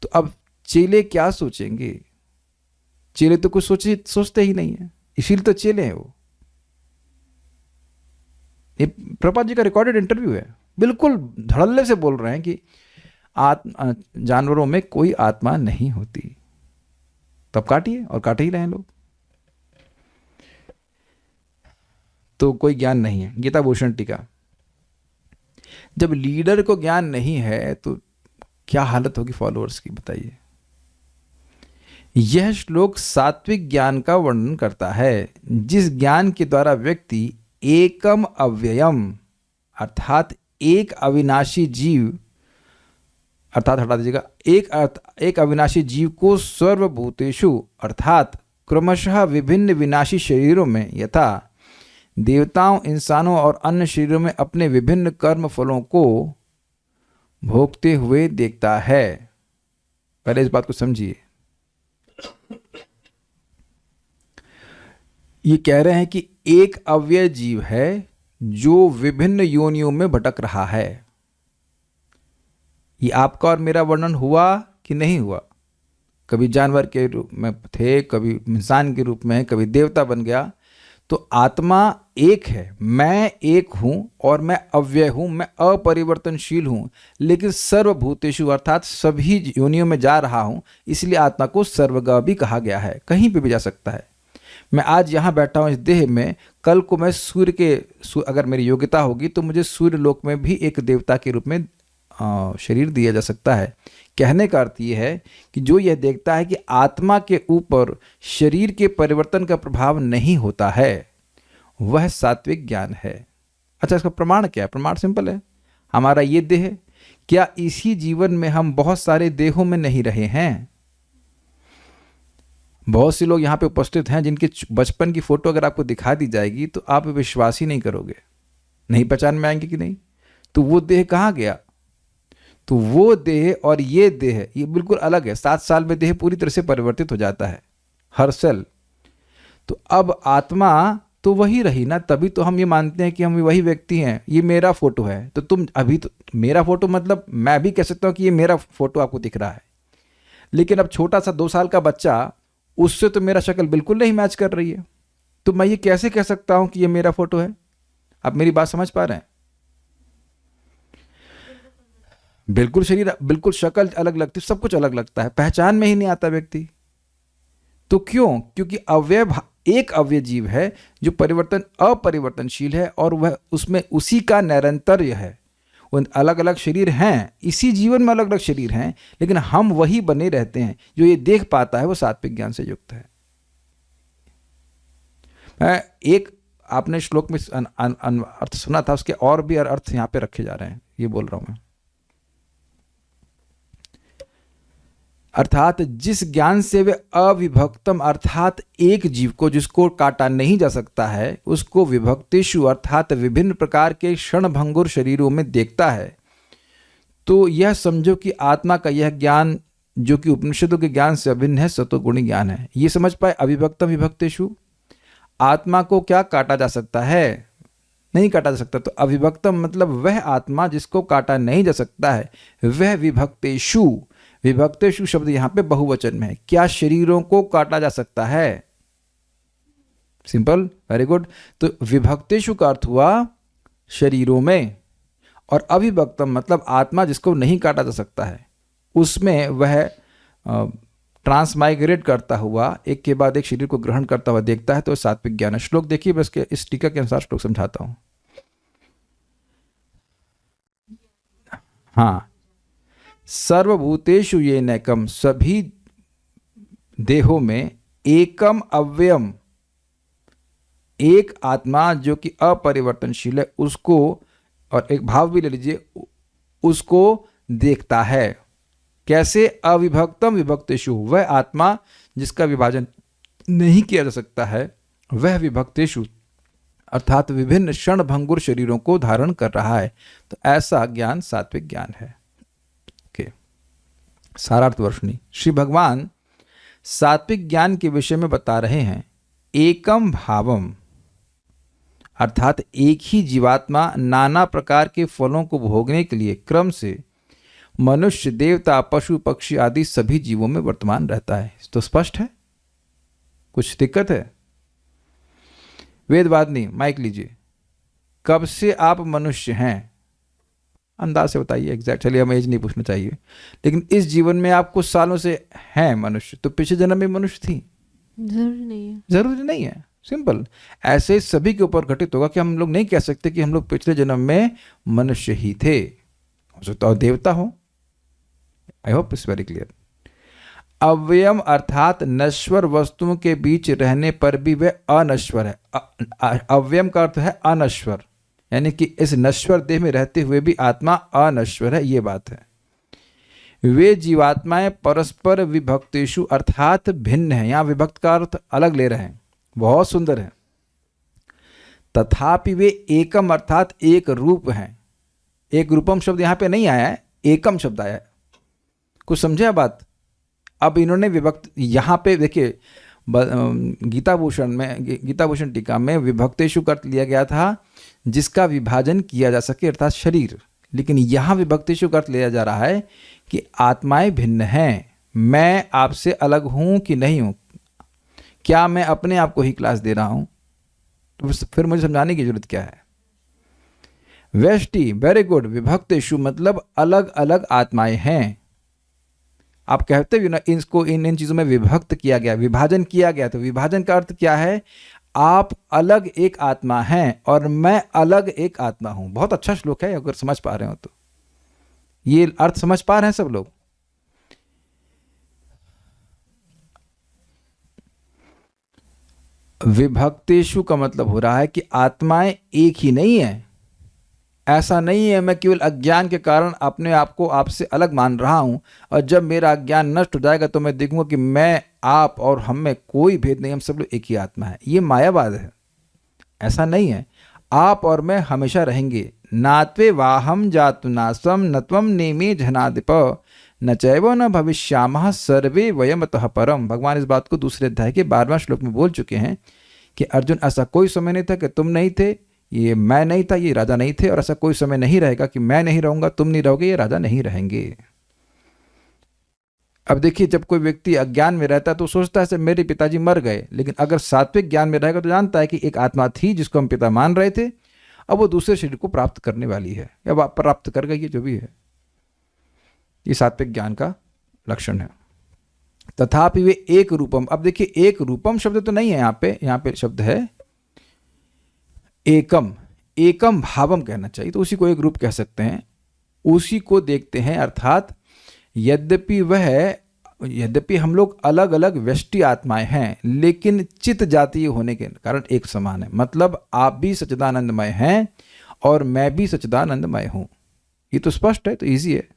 तो अब चेले क्या सोचेंगे? चेले तो कुछ सोचते ही नहीं है, इसीलिए तो चेले हैं वो। ये प्रभुपाद जी का रिकॉर्डेड इंटरव्यू है, बिल्कुल धड़ल्ले से बोल रहे हैं कि जानवरों में कोई आत्मा नहीं होती। तब काटिए, और काट ही रहे हैं लोग। तो कोई ज्ञान नहीं है। गीता भूषण टीका। जब लीडर को ज्ञान नहीं है तो क्या हालत होगी फॉलोअर्स की, बताइए। यह श्लोक सात्विक ज्ञान का वर्णन करता है, जिस ज्ञान के द्वारा व्यक्ति एकम अव्ययम अर्थात एक अविनाशी जीव, अर्थात हटा दीजिएगा, एक अविनाशी जीव को सर्वभूतेषु अर्थात क्रमशः विभिन्न विनाशी शरीरों में यथा देवताओं, इंसानों और अन्य शरीरों में अपने विभिन्न कर्म फलों को भोगते हुए देखता है। पहले इस बात को समझिए। ये कह रहे हैं कि एक अव्यय जीव है जो विभिन्न योनियों में भटक रहा है। ये आपका और मेरा वर्णन हुआ कि नहीं हुआ? कभी जानवर के रूप में थे, कभी इंसान के रूप में, कभी देवता बन गया। तो आत्मा एक है, मैं एक हूं और मैं अव्यय हूं, मैं अपरिवर्तनशील हूं, लेकिन सर्वभूतेषु अर्थात सभी योनियों में जा रहा हूं, इसलिए आत्मा को सर्वगा भी कहा गया है, कहीं पे भी जा सकता है। मैं आज यहाँ बैठा हूँ इस देह में, कल को मैं अगर मेरी योग्यता होगी तो मुझे सूर्य लोक में भी एक देवता के रूप में शरीर दिया जा सकता है। कहने का अर्थ ये है कि जो यह देखता है कि आत्मा के ऊपर शरीर के परिवर्तन का प्रभाव नहीं होता है, वह सात्विक ज्ञान है। अच्छा, इसका प्रमाण क्या है? प्रमाण सिंपल है। हमारा ये देह, क्या इसी जीवन में हम बहुत सारे देहों में नहीं रहे हैं? बहुत से लोग यहाँ पे उपस्थित हैं जिनके बचपन की फोटो अगर आपको दिखा दी जाएगी तो आप विश्वास ही नहीं करोगे, नहीं पहचान में आएंगे कि नहीं। तो वो देह कहाँ गया? तो वो देह और ये देह ये बिल्कुल अलग है। 7 साल में देह पूरी तरह से परिवर्तित हो जाता है, हर सेल। तो अब आत्मा तो वही रही ना, तभी तो हम ये मानते हैं कि हम वही व्यक्ति हैं। ये मेरा फोटो है, तो तुम अभी तो मेरा फोटो मतलब मैं भी कह सकता हूँ कि ये मेरा फोटो आपको दिख रहा है, लेकिन अब छोटा सा 2 साल का बच्चा, उससे तो मेरा शक्ल बिल्कुल नहीं मैच कर रही है। तो मैं ये कैसे कह सकता हूं कि ये मेरा फोटो है? आप मेरी बात समझ पा रहे हैं? बिल्कुल शरीर, बिल्कुल शक्ल अलग लगती, सब कुछ अलग लगता है, पहचान में ही नहीं आता व्यक्ति। तो क्यों? क्योंकि एक अवयव जीव है जो अपरिवर्तनशील है और वह उसमें उसी का निरंतर्य है। वो अलग अलग शरीर हैं, इसी जीवन में अलग अलग शरीर हैं, लेकिन हम वही बने रहते हैं। जो ये देख पाता है वो सात्विक ज्ञान से युक्त है। एक आपने श्लोक में अर्थ सुना था, उसके और भी अर्थ यहां पे रखे जा रहे हैं, ये बोल रहा हूं मैं। अर्थात जिस ज्ञान से वे अविभक्तम अर्थात एक जीव को जिसको काटा नहीं जा सकता है, उसको विभक्तेषु अर्थात विभिन्न प्रकार के क्षणभंगुर शरीरों में देखता है, तो यह समझो कि आत्मा का यह ज्ञान जो कि उपनिषदों के ज्ञान से अभिन्न है, सतोगुणी ज्ञान है। ये समझ पाए? अविभक्तम विभक्तेषु, आत्मा को क्या काटा जा सकता है? नहीं काटा जा सकता। तो अविभक्तम मतलब वह आत्मा जिसको काटा नहीं जा सकता है, वह विभक्तेषु, विभक्तेषु शब्द यहां पे बहुवचन में है। क्या शरीरों को काटा जा सकता है? Simple, very good. तो विभक्तेषु का अर्थ हुआ शरीरों में, और अविभक्तम मतलब आत्मा जिसको नहीं काटा जा सकता है, उसमें वह ट्रांसमाइग्रेट करता हुआ एक के बाद एक शरीर को ग्रहण करता हुआ देखता है। तो सात्विक ज्ञान है। श्लोक देखिए, बस के इस टीका के अनुसार श्लोक समझाता हूं। हाँ, सर्वभूतेषु ये नैकम, सभी देहों में एकम अव्ययम, एक आत्मा जो कि अपरिवर्तनशील है, उसको, और एक भाव भी ले लीजिए, उसको देखता है। कैसे? अविभक्तम विभक्तेषु, वह आत्मा जिसका विभाजन नहीं किया जा सकता है, वह विभक्तेषु अर्थात विभिन्न क्षणभंगुर शरीरों को धारण कर रहा है। तो ऐसा ज्ञान सात्विक ज्ञान है। सारार्थ वर्षणी, श्री भगवान सात्विक ज्ञान के विषय में बता रहे हैं। एकम भावम अर्थात एक ही जीवात्मा नाना प्रकार के फलों को भोगने के लिए क्रम से मनुष्य, देवता, पशु, पक्षी आदि सभी जीवों में वर्तमान रहता है। तो स्पष्ट है? कुछ दिक्कत है? वेदवादिनी माइक लीजिए, कब से आप मनुष्य हैं? अंदाज से बताइए, एग्जैक्ट। चलिए, हमें एज नहीं पूछना चाहिए, लेकिन इस जीवन में आप कुछ सालों से हैं मनुष्य, तो पिछले जन्म में मनुष्य थी? जरूरी नहीं है। जरूरी नहीं है, सिंपल। ऐसे सभी के ऊपर घटित होगा कि हम लोग नहीं कह सकते कि हम लोग पिछले जन्म में मनुष्य ही थे, हो सकता है देवता हो। I hope it's very clear. अव्ययम अर्थात नश्वर वस्तुओं के बीच रहने पर भी वह अनश्वर है। अव्ययम का अर्थ है अनश्वर, यानी कि इस नश्वर देह में रहते हुए भी आत्मा अनश्वर है, ये बात है। वे जीवात्माएं परस्पर विभक्तेषु अर्थात भिन्न है। यहां विभक्त का अर्थ अलग ले रहे हैं, बहुत सुंदर है। तथापि वे एकम अर्थात एक रूप हैं। एक रूपम शब्द यहां पे नहीं आया है, एकम शब्द आया है। कुछ समझे बात? अब इन्होंने विभक्त, यहां पे देखिए, गीता भूषण टीका में विभक्तेषु का अर्थ लिया गया था जिसका विभाजन किया जा सके, अर्थात शरीर। लेकिन यहां विभक्तेषु का अर्थ लिया जा रहा है कि आत्माएं भिन्न हैं। मैं आपसे अलग हूं कि नहीं हूं? क्या मैं अपने आप को ही क्लास दे रहा हूं? तो फिर मुझे समझाने की जरूरत क्या है? वेष्टि, वेरी गुड। विभक्तेषु मतलब अलग अलग आत्माएं हैं। आप कहते भी ना, इसको इन इन चीज़ों में विभक्त किया गया, विभाजन किया गया। तो विभाजन का अर्थ क्या है? आप अलग एक आत्मा हैं और मैं अलग एक आत्मा हूं। बहुत अच्छा श्लोक है, अगर समझ पा रहे हो तो। ये अर्थ समझ पा रहे हैं सब लोग? विभक्तेषु का मतलब हो रहा है कि आत्माएं एक ही नहीं है। ऐसा नहीं है मैं केवल अज्ञान के कारण अपने आप को आपसे अलग मान रहा हूं, और जब मेरा अज्ञान नष्ट हो जाएगा तो मैं देखूंगा कि मैं, आप और हम में कोई भेद नहीं, हम सब लोग एक ही आत्मा है। ये मायावाद है, ऐसा नहीं है। आप और मैं हमेशा रहेंगे। नात्वे वाहम जातु नासम नत्वम नेमे जनादिप न चैव न भविष्यामः सर्वे वयमतः परम। भगवान इस बात को दूसरे अध्याय के 12वां श्लोक में बोल चुके हैं कि अर्जुन, ऐसा कोई समय नहीं था कि तुम नहीं थे, ये मैं नहीं था, ये राजा नहीं थे, और ऐसा कोई समय नहीं रहेगा कि मैं नहीं रहूंगा, तुम नहीं रहोगे, ये राजा नहीं रहेंगे। अब देखिए, जब कोई व्यक्ति अज्ञान में रहता है तो सोचता है से मेरे पिताजी मर गए, लेकिन अगर सात्विक ज्ञान में रहेगा तो जानता है कि एक आत्मा थी जिसको हम पिता मान रहे थे, अब वो दूसरे शरीर को प्राप्त करने वाली है, या प्राप्त कर गई है, जो भी है। ये सात्विक ज्ञान का लक्षण है। तथापि वे एक रूपम। अब देखिए, एक रूपम शब्द तो नहीं है यहाँ पे शब्द है एकम। एकम भावम कहना चाहिए, तो उसी को एक रूप कह सकते हैं। उसी को देखते हैं, अर्थात यद्यपि हम लोग अलग अलग व्यष्टि आत्माएं हैं, लेकिन चित्त जातीय होने के कारण एक समान है। मतलब आप भी सच्चिदानंदमय हैं और मैं भी सच्चिदानंदमय हूं। ये तो स्पष्ट है, तो इजी है।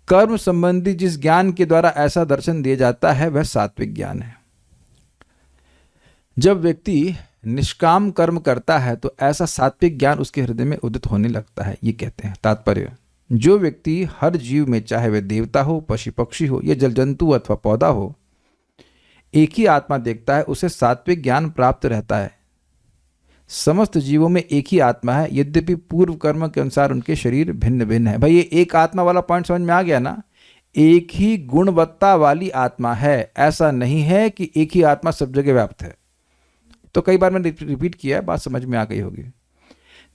कर्म संबंधी जिस ज्ञान के द्वारा ऐसा दर्शन दिया जाता है वह सात्विक ज्ञान है। जब व्यक्ति निष्काम कर्म करता है तो ऐसा सात्विक ज्ञान उसके हृदय में उदित होने लगता है, ये कहते हैं। तात्पर्य, जो व्यक्ति हर जीव में, चाहे वह देवता हो, पशु पक्षी हो या जल जंतु अथवा पौधा हो, एक ही आत्मा देखता है, उसे सात्विक ज्ञान प्राप्त रहता है। समस्त जीवों में एक ही आत्मा है, यद्यपि पूर्व कर्म के अनुसार उनके शरीर भिन्न भिन्न है। भाई, ये एक आत्मा वाला पॉइंट समझ में आ गया ना? एक ही गुणवत्ता वाली आत्मा है, ऐसा नहीं है कि एक ही आत्मा सब जगह व्याप्त है। तो कई बार मैंने रिपीट किया है, बात समझ में आ गई होगी।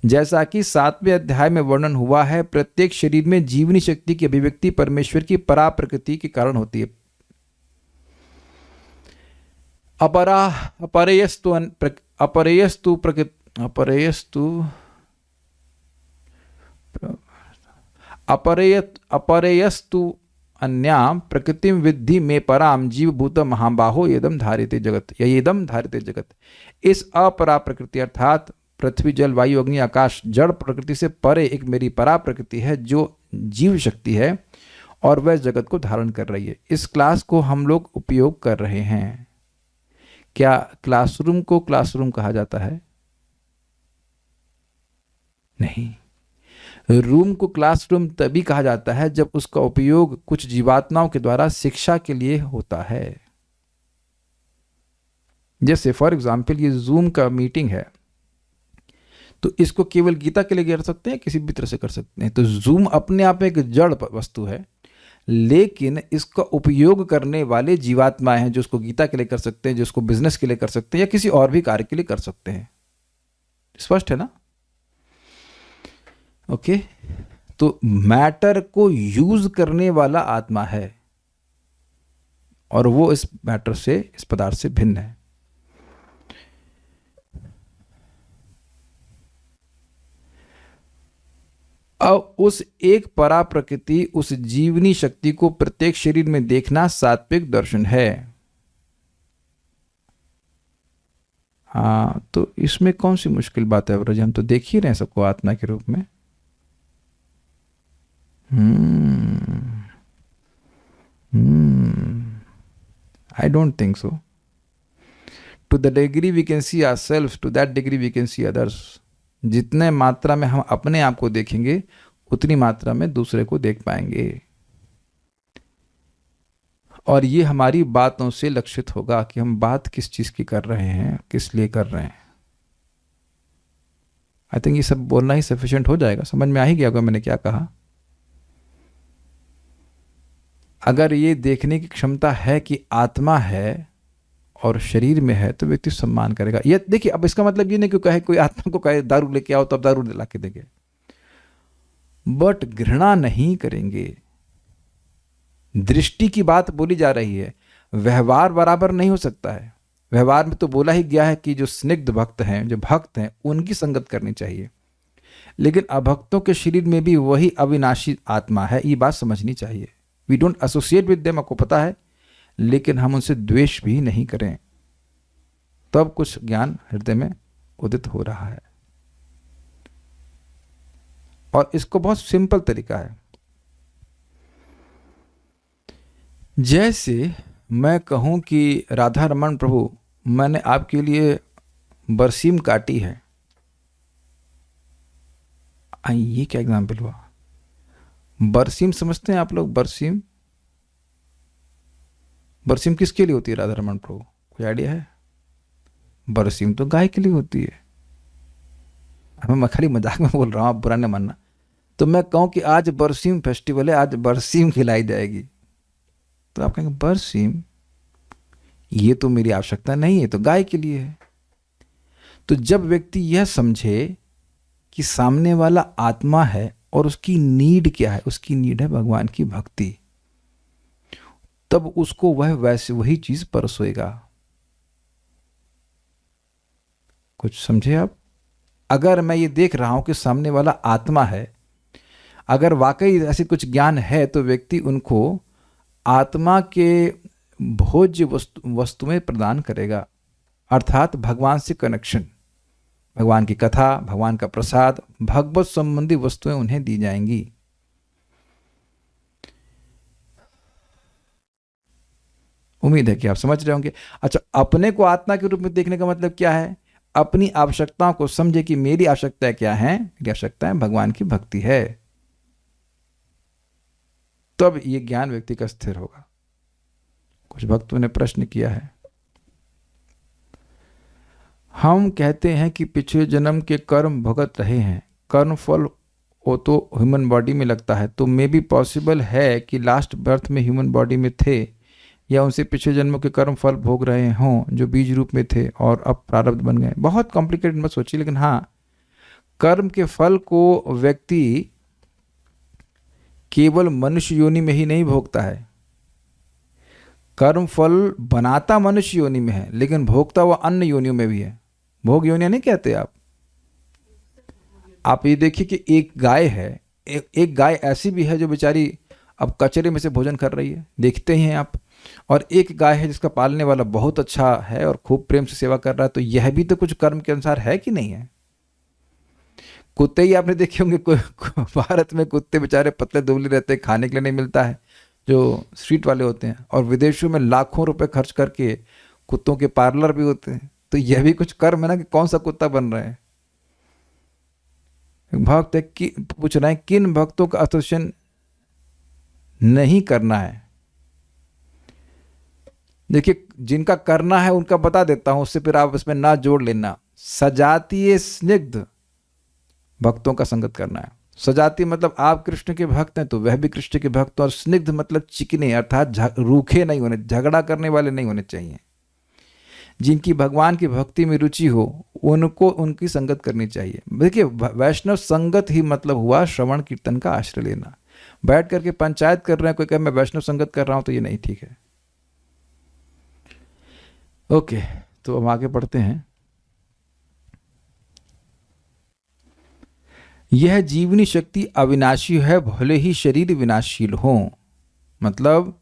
जैसा कि 7वें अध्याय में वर्णन हुआ है, प्रत्येक शरीर में जीवनी शक्ति की अभिव्यक्ति परमेश्वर की परा प्रकृति के कारण होती है। अपरेयस्तु अन्याम प्रकृतिम विद्धि में पराम जीवभूत महाबाहो येदम धारिते जगत, या येदम धारिते जगत। इस अपरा प्रकृति अर्थात पृथ्वी, जल, वायु, अग्नि, आकाश, जड़ प्रकृति से परे एक मेरी परा प्रकृति है जो जीव शक्ति है, और वह जगत को धारण कर रही है। इस क्लास को हम लोग उपयोग कर रहे हैं। क्या क्लासरूम को क्लासरूम कहा जाता है? नहीं। रूम को क्लासरूम तभी कहा जाता है जब उसका उपयोग कुछ जीवात्माओं के द्वारा शिक्षा के लिए होता है। जैसे फॉर एग्जाम्पल, ये जूम का मीटिंग है, तो इसको केवल गीता के लिए कर सकते हैं, किसी भी तरह से कर सकते हैं। तो जूम अपने आप में एक जड़ वस्तु है, लेकिन इसका उपयोग करने वाले जीवात्माएं हैं जो उसको गीता के लिए कर सकते हैं, जो उसको बिजनेस के लिए कर सकते हैं, या किसी और भी कार्य के लिए कर सकते हैं। स्पष्ट है ना? ओके। तो मैटर को यूज करने वाला आत्मा है, और वो इस मैटर से, इस पदार्थ से भिन्न है। अब उस एक परा प्रकृति, उस जीवनी शक्ति को प्रत्येक शरीर में देखना सात्विक दर्शन है। हाँ, तो इसमें कौन सी मुश्किल बात है ब्रज? हम तो देख ही रहे हैं सबको आत्मा के रूप में। I don't think so. To the degree we can see ourselves, to that degree we can see others. जितने मात्रा में हम अपने आप को देखेंगे, उतनी मात्रा में दूसरे को देख पाएंगे। और ये हमारी बातों से लक्षित होगा कि हम बात किस चीज की कर रहे हैं, किस लिए कर रहे हैं। आई थिंक ये सब बोलना ही सफिशिएंट हो जाएगा, समझ में आ ही गया होगा मैंने क्या कहा। अगर ये देखने की क्षमता है कि आत्मा है और शरीर में है, तो व्यक्ति सम्मान करेगा। ये देखिए, अब इसका मतलब ये नहीं कि कहे कोई आत्मा को कहे दारू लेके आओ, तब दारू ला के देंगे, बट घृणा नहीं करेंगे, दृष्टि की बात बोली जा रही है, व्यवहार बराबर नहीं हो सकता है। व्यवहार में तो बोला ही गया है कि जो स्निग्ध भक्त हैं, जो भक्त हैं, उनकी संगत करनी चाहिए, लेकिन अभक्तों के शरीर में भी वही अविनाशी आत्मा है, ये बात समझनी चाहिए। We don't associate with them, आपको पता है, लेकिन हम उनसे द्वेष भी नहीं करें, तब कुछ ज्ञान हृदय में उदित हो रहा है। और इसको बहुत सिंपल तरीका है। जैसे मैं कहूं कि राधा रमन प्रभु, मैंने आपके लिए बरसीम काटी है, ये क्या एग्जाम्पल हुआ? बरसीम समझते हैं आप लोग? बरसीम, बरसीम किसके लिए होती है राधा रमन प्रभु, कोई आइडिया है? बरसीम तो गाय के लिए होती है। मैं खाली मजाक में बोल रहा हूँ, आप बुरा नहीं मानना। तो मैं कहूँ कि आज बरसीम फेस्टिवल है, आज बरसीम खिलाई जाएगी, तो आप कहेंगे बरसीम, ये तो मेरी आवश्यकता नहीं है, तो गाय के लिए है। तो जब व्यक्ति यह समझे कि सामने वाला आत्मा है और उसकी नीड क्या है, उसकी नीड है भगवान की भक्ति, तब उसको वह वैसे वही चीज परसोएगा। कुछ समझे आप? अगर मैं ये देख रहा हूं कि सामने वाला आत्मा है, अगर वाकई ऐसी कुछ ज्ञान है, तो व्यक्ति उनको आत्मा के भोज्य वस्तुएं प्रदान करेगा, अर्थात भगवान से कनेक्शन, भगवान की कथा, भगवान का प्रसाद, भगवत संबंधी वस्तुएं उन्हें दी जाएंगी। उम्मीद है कि आप समझ रहे होंगे। अच्छा, अपने को आत्मा के रूप में देखने का मतलब क्या है? अपनी आवश्यकताओं को समझे कि मेरी आवश्यकता क्या है, मेरी आवश्यकता है भगवान की भक्ति है, तब ये ज्ञान व्यक्ति का स्थिर होगा। कुछ भक्तों ने प्रश्न किया है, हम कहते हैं कि पिछले जन्म के कर्म भुगत रहे हैं, कर्म फल वो तो ह्यूमन बॉडी में लगता है, तो मे बी पॉसिबल है कि लास्ट बर्थ में ह्यूमन बॉडी में थे, या उनसे पिछले जन्मों के कर्म फल भोग रहे हों जो बीज रूप में थे और अब प्रारब्ध बन गए। बहुत कॉम्प्लिकेटेड मत सोचिए, लेकिन हाँ, कर्म के फल को व्यक्ति केवल मनुष्य योनि में ही नहीं भोगता है। कर्म फल बनाता मनुष्य योनि में है, लेकिन भोगता हुआ अन्य योनियों में भी है। भोग योनियां नहीं कहते आप ये देखिए कि एक गाय है, एक गाय ऐसी भी है जो बेचारी अब कचरे में से भोजन कर रही है, देखते ही हैं आप, और एक गाय है जिसका पालने वाला बहुत अच्छा है और खूब प्रेम से सेवा कर रहा है, तो यह भी तो कुछ कर्म के अनुसार है कि नहीं है? कुत्ते ही आपने देखे होंगे, भारत में कुत्ते बेचारे पतले दुबले रहते हैं, खाने के लिए नहीं मिलता है, जो स्ट्रीट वाले होते हैं, और विदेशों में लाखों रुपए खर्च करके कुत्तों के पार्लर भी होते हैं। तो यह भी कुछ कर्म है ना, कि कौन सा कुत्ता बन रहे हैं। भक्त है कि पूछ रहे हैं किन भक्तों का एसोसिएशन नहीं करना है। देखिए, जिनका करना है उनका बता देता हूं, उससे फिर आप इसमें ना जोड़ लेना। सजातीय स्निग्ध भक्तों का संगत करना है। सजाती मतलब आप कृष्ण के भक्त हैं तो वह भी कृष्ण के भक्त, और स्निग्ध मतलब चिकने, अर्थात रूखे नहीं होने, झगड़ा करने वाले नहीं होने चाहिए। जिनकी भगवान की भक्ति में रुचि हो उनको उनकी संगत करनी चाहिए। देखिए, वैष्णव संगत ही मतलब हुआ श्रवण कीर्तन का आश्रय लेना। बैठ करके पंचायत कर रहे हैं, कोई कहे मैं वैष्णव संगत कर रहा हूं, तो ये नहीं ठीक है। ओके, तो हम आगे पढ़ते हैं। यह जीवनी शक्ति अविनाशी है, भले ही शरीर विनाशील हो। मतलब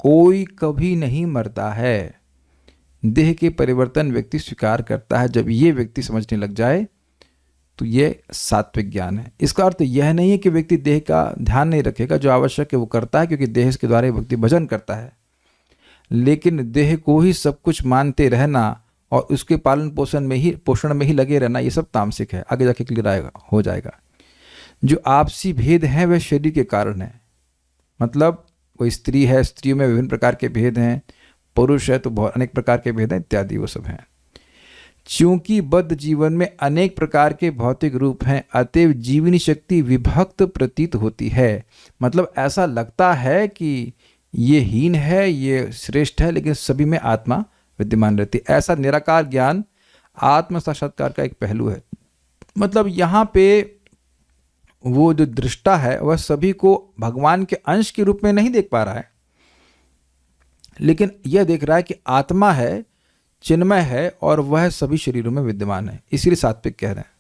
कोई कभी नहीं मरता है, देह के परिवर्तन व्यक्ति स्वीकार करता है। जब ये व्यक्ति समझने लग जाए तो ये सात्विक ज्ञान है। इसका अर्थ यह नहीं है कि व्यक्ति देह का ध्यान नहीं रखेगा, जो आवश्यक है वो करता है, क्योंकि देह के द्वारा व्यक्ति भजन करता है, लेकिन देह को ही सब कुछ मानते रहना और उसके पालन पोषण में ही लगे रहना, ये सब तामसिक है। आगे जाके क्लियर हो जाएगा। जो आपसी भेद हैं वह शरीर के कारण है। मतलब कोई स्त्री है, स्त्रियों में विभिन्न प्रकार के भेद हैं, पुरुष है तो बहुत अनेक प्रकार के भेद हैं इत्यादि, वो सब हैं। चूंकि बद्ध जीवन में अनेक प्रकार के भौतिक रूप हैं, अतएव जीवनी शक्ति विभक्त प्रतीत होती है। मतलब ऐसा लगता है कि ये हीन है, ये श्रेष्ठ है, लेकिन सभी में आत्मा विद्यमान रहती है। ऐसा निराकार ज्ञान आत्म साक्षात्कार का एक पहलू है। मतलब यहाँ पे वो जो दृष्टा है वह सभी को भगवान के अंश के रूप में नहीं देख पा रहा है, लेकिन यह देख रहा है कि आत्मा है, चिन्मय है और वह सभी शरीरों में विद्यमान है। इसीलिए सात्विक कह रहे हैं।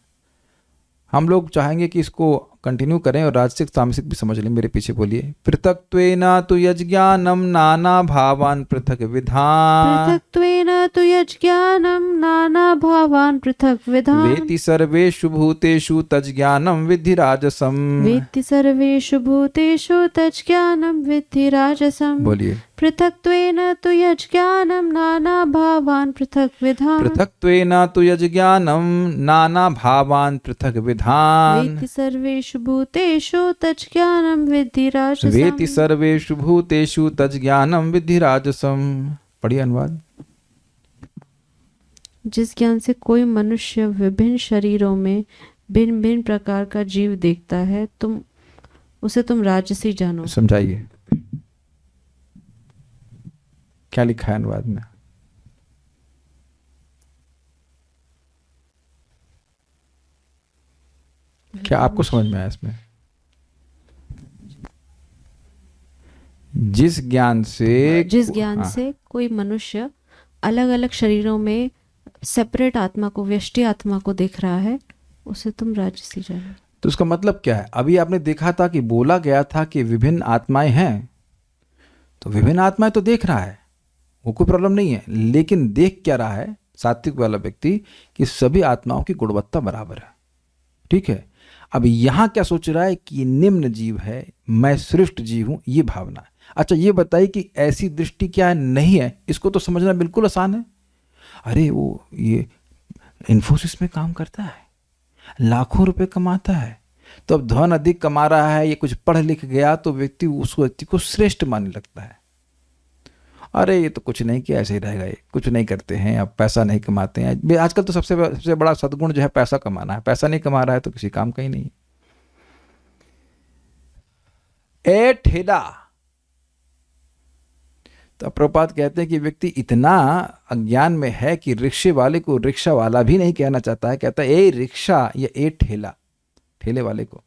हम लोग चाहेंगे कि इसको कंटिन्यू करें और राजसिक तामसिक भी समझ लें। मेरे पीछे बोलिए। पृथक्त्वेन तु यज्ञानम नाना भावान पृथक विधान, पृथक्त्वेन तु यज्ञानं नाना भावान् पृथक् विधान्, वेति सर्वेषु भूतेषु तज्ज्ञानं विद्धि राजसम। वेत्ति सर्वेषु भूतेषु तज्ज्ञानं विद्धि राजसम्। बोलिए। पृथक्त्वेन तु यज्ञानं नाना भावान् पृथक् विधान्, पृथक्त्वेन तु यज्ञानम नाना भावान पृथक विधान, वेत्ति सर्वेषु भूतेषु तज्ज्ञानं विद्धि राजसम्। वेति सर्वेषु भूतेषु तज्ज्ञानम विद्धि राजसम। पढ़िए अनुवाद। जिस ज्ञान से कोई मनुष्य विभिन्न शरीरों में भिन्न भिन्न प्रकार का जीव देखता है, तुम राजसी जानो। समझाइए क्या लिखा है अनुवाद में। क्या आपको समझ में आया इसमें? जिस ज्ञान से कोई मनुष्य अलग अलग शरीरों में सेपरेट आत्मा को, व्यष्टि आत्मा को देख रहा है, उसे तुम राजसी जानो। तो उसका मतलब क्या है? अभी आपने देखा था कि बोला गया था कि विभिन्न आत्माएं हैं, तो विभिन्न आत्माएं तो देख रहा है, वो कोई प्रॉब्लम नहीं है। लेकिन देख क्या रहा है सात्विक वाला व्यक्ति कि सभी आत्माओं की गुणवत्ता बराबर है। ठीक है। अब यहां क्या सोच रहा है कि निम्न जीव है, मैं श्रेष्ठ जीव हूं, ये भावना है। अच्छा ये बताइए कि ऐसी दृष्टि क्या है? नहीं है। इसको तो समझना बिल्कुल आसान है। अरे वो ये इन्फोसिस में काम करता है, लाखों रुपए कमाता है, तो अब धन अधिक कमा रहा है, ये कुछ पढ़ लिख गया तो व्यक्ति उस व्यक्ति को श्रेष्ठ मानने लगता है। अरे ये तो कुछ नहीं किया, ऐसे ही रहेगा, ये कुछ नहीं करते हैं, अब पैसा नहीं कमाते हैं। आजकल तो सबसे बड़ा सद्गुण जो है पैसा कमाना है। पैसा नहीं कमा रहा है तो किसी काम का ही नहीं। ए ठेला। तो प्रभुपाद कहते हैं कि व्यक्ति इतना अज्ञान में है कि रिक्शे वाले को रिक्शा वाला भी नहीं कहना चाहता है, कहता है ए रिक्शा या ए ठेला, ठेले वाले को।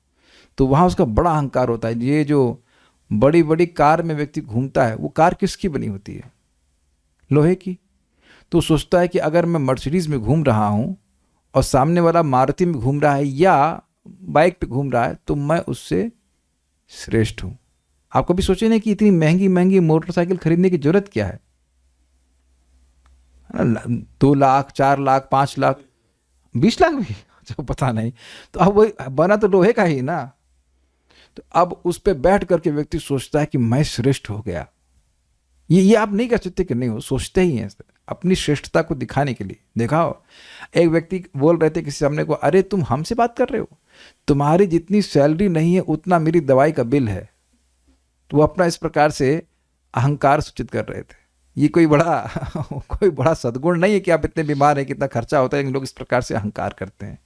तो वहां उसका बड़ा अहंकार होता है। ये जो बड़ी बड़ी कार में व्यक्ति घूमता है, वो कार किसकी बनी होती है? लोहे की। तो सोचता है कि अगर मैं मर्सिडीज में घूम रहा हूं और सामने वाला मारुति में घूम रहा है या बाइक पे घूम रहा है, तो मैं उससे श्रेष्ठ हूं। आप कभी सोचे नहीं कि इतनी महंगी महंगी मोटरसाइकिल खरीदने की जरूरत क्या है? 2 लाख, 4 लाख, 5 लाख, 20 लाख भी जो पता नहीं। तो अब वो बना तो लोहे का ही ना। तो अब उस पे बैठ करके व्यक्ति सोचता है कि मैं श्रेष्ठ हो गया। ये आप नहीं कह सकते कि नहीं हो, सोचते ही हैं अपनी श्रेष्ठता को दिखाने के लिए। दिखाओ। एक व्यक्ति बोल रहे थे किसी सामने को, अरे तुम हमसे बात कर रहे हो, तुम्हारी जितनी सैलरी नहीं है उतना मेरी दवाई का बिल है। तो वो अपना इस प्रकार से अहंकार सूचित कर रहे थे। ये कोई बड़ा सद्गुण नहीं है कि आप इतने बीमार हैं, कितना खर्चा होता है। लोग इस प्रकार से अहंकार करते हैं,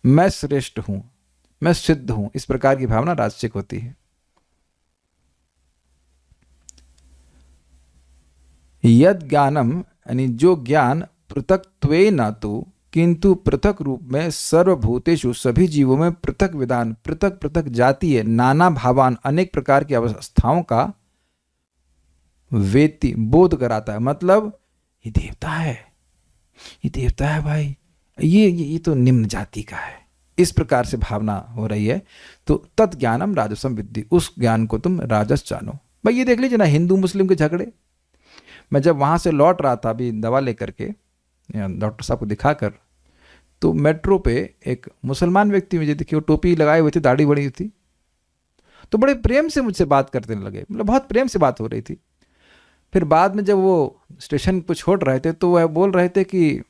मैं श्रेष्ठ हूं, मैं सिद्ध हूं, इस प्रकार की भावना राजसिक होती है। यद ज्ञानम, यानी जो ज्ञान, पृथक्त्वेन तु, किंतु पृथक रूप में, सर्वभूतेषु, सभी जीवों में, पृथक विधान, पृथक पृथक जाति है, नाना भावान, अनेक प्रकार की अवस्थाओं का वेति, बोध कराता है। मतलब ये देवता है, ये देवता है भाई, ये तो निम्न जाति का है, इस प्रकार से भावना हो रही है। तो तत्ज्ञानम राजसम विद्धि, उस ज्ञान को तुम राजस जानो। भाई ये देख लीजिए ना, हिंदू मुस्लिम के झगड़े। मैं जब वहां से लौट रहा था अभी दवा लेकर के, डॉक्टर साहब को दिखाकर, तो मेट्रो पे एक मुसलमान व्यक्ति मुझे देखिए, वो टोपी लगाए हुए थे, दाढ़ी बड़ी थी, तो बड़े प्रेम से मुझसे बात करने लगे। मतलब बहुत प्रेम से बात हो रही थी। फिर बाद में जब वो स्टेशन पर छोड़ रहे थे तो वह बोल रहे थे कि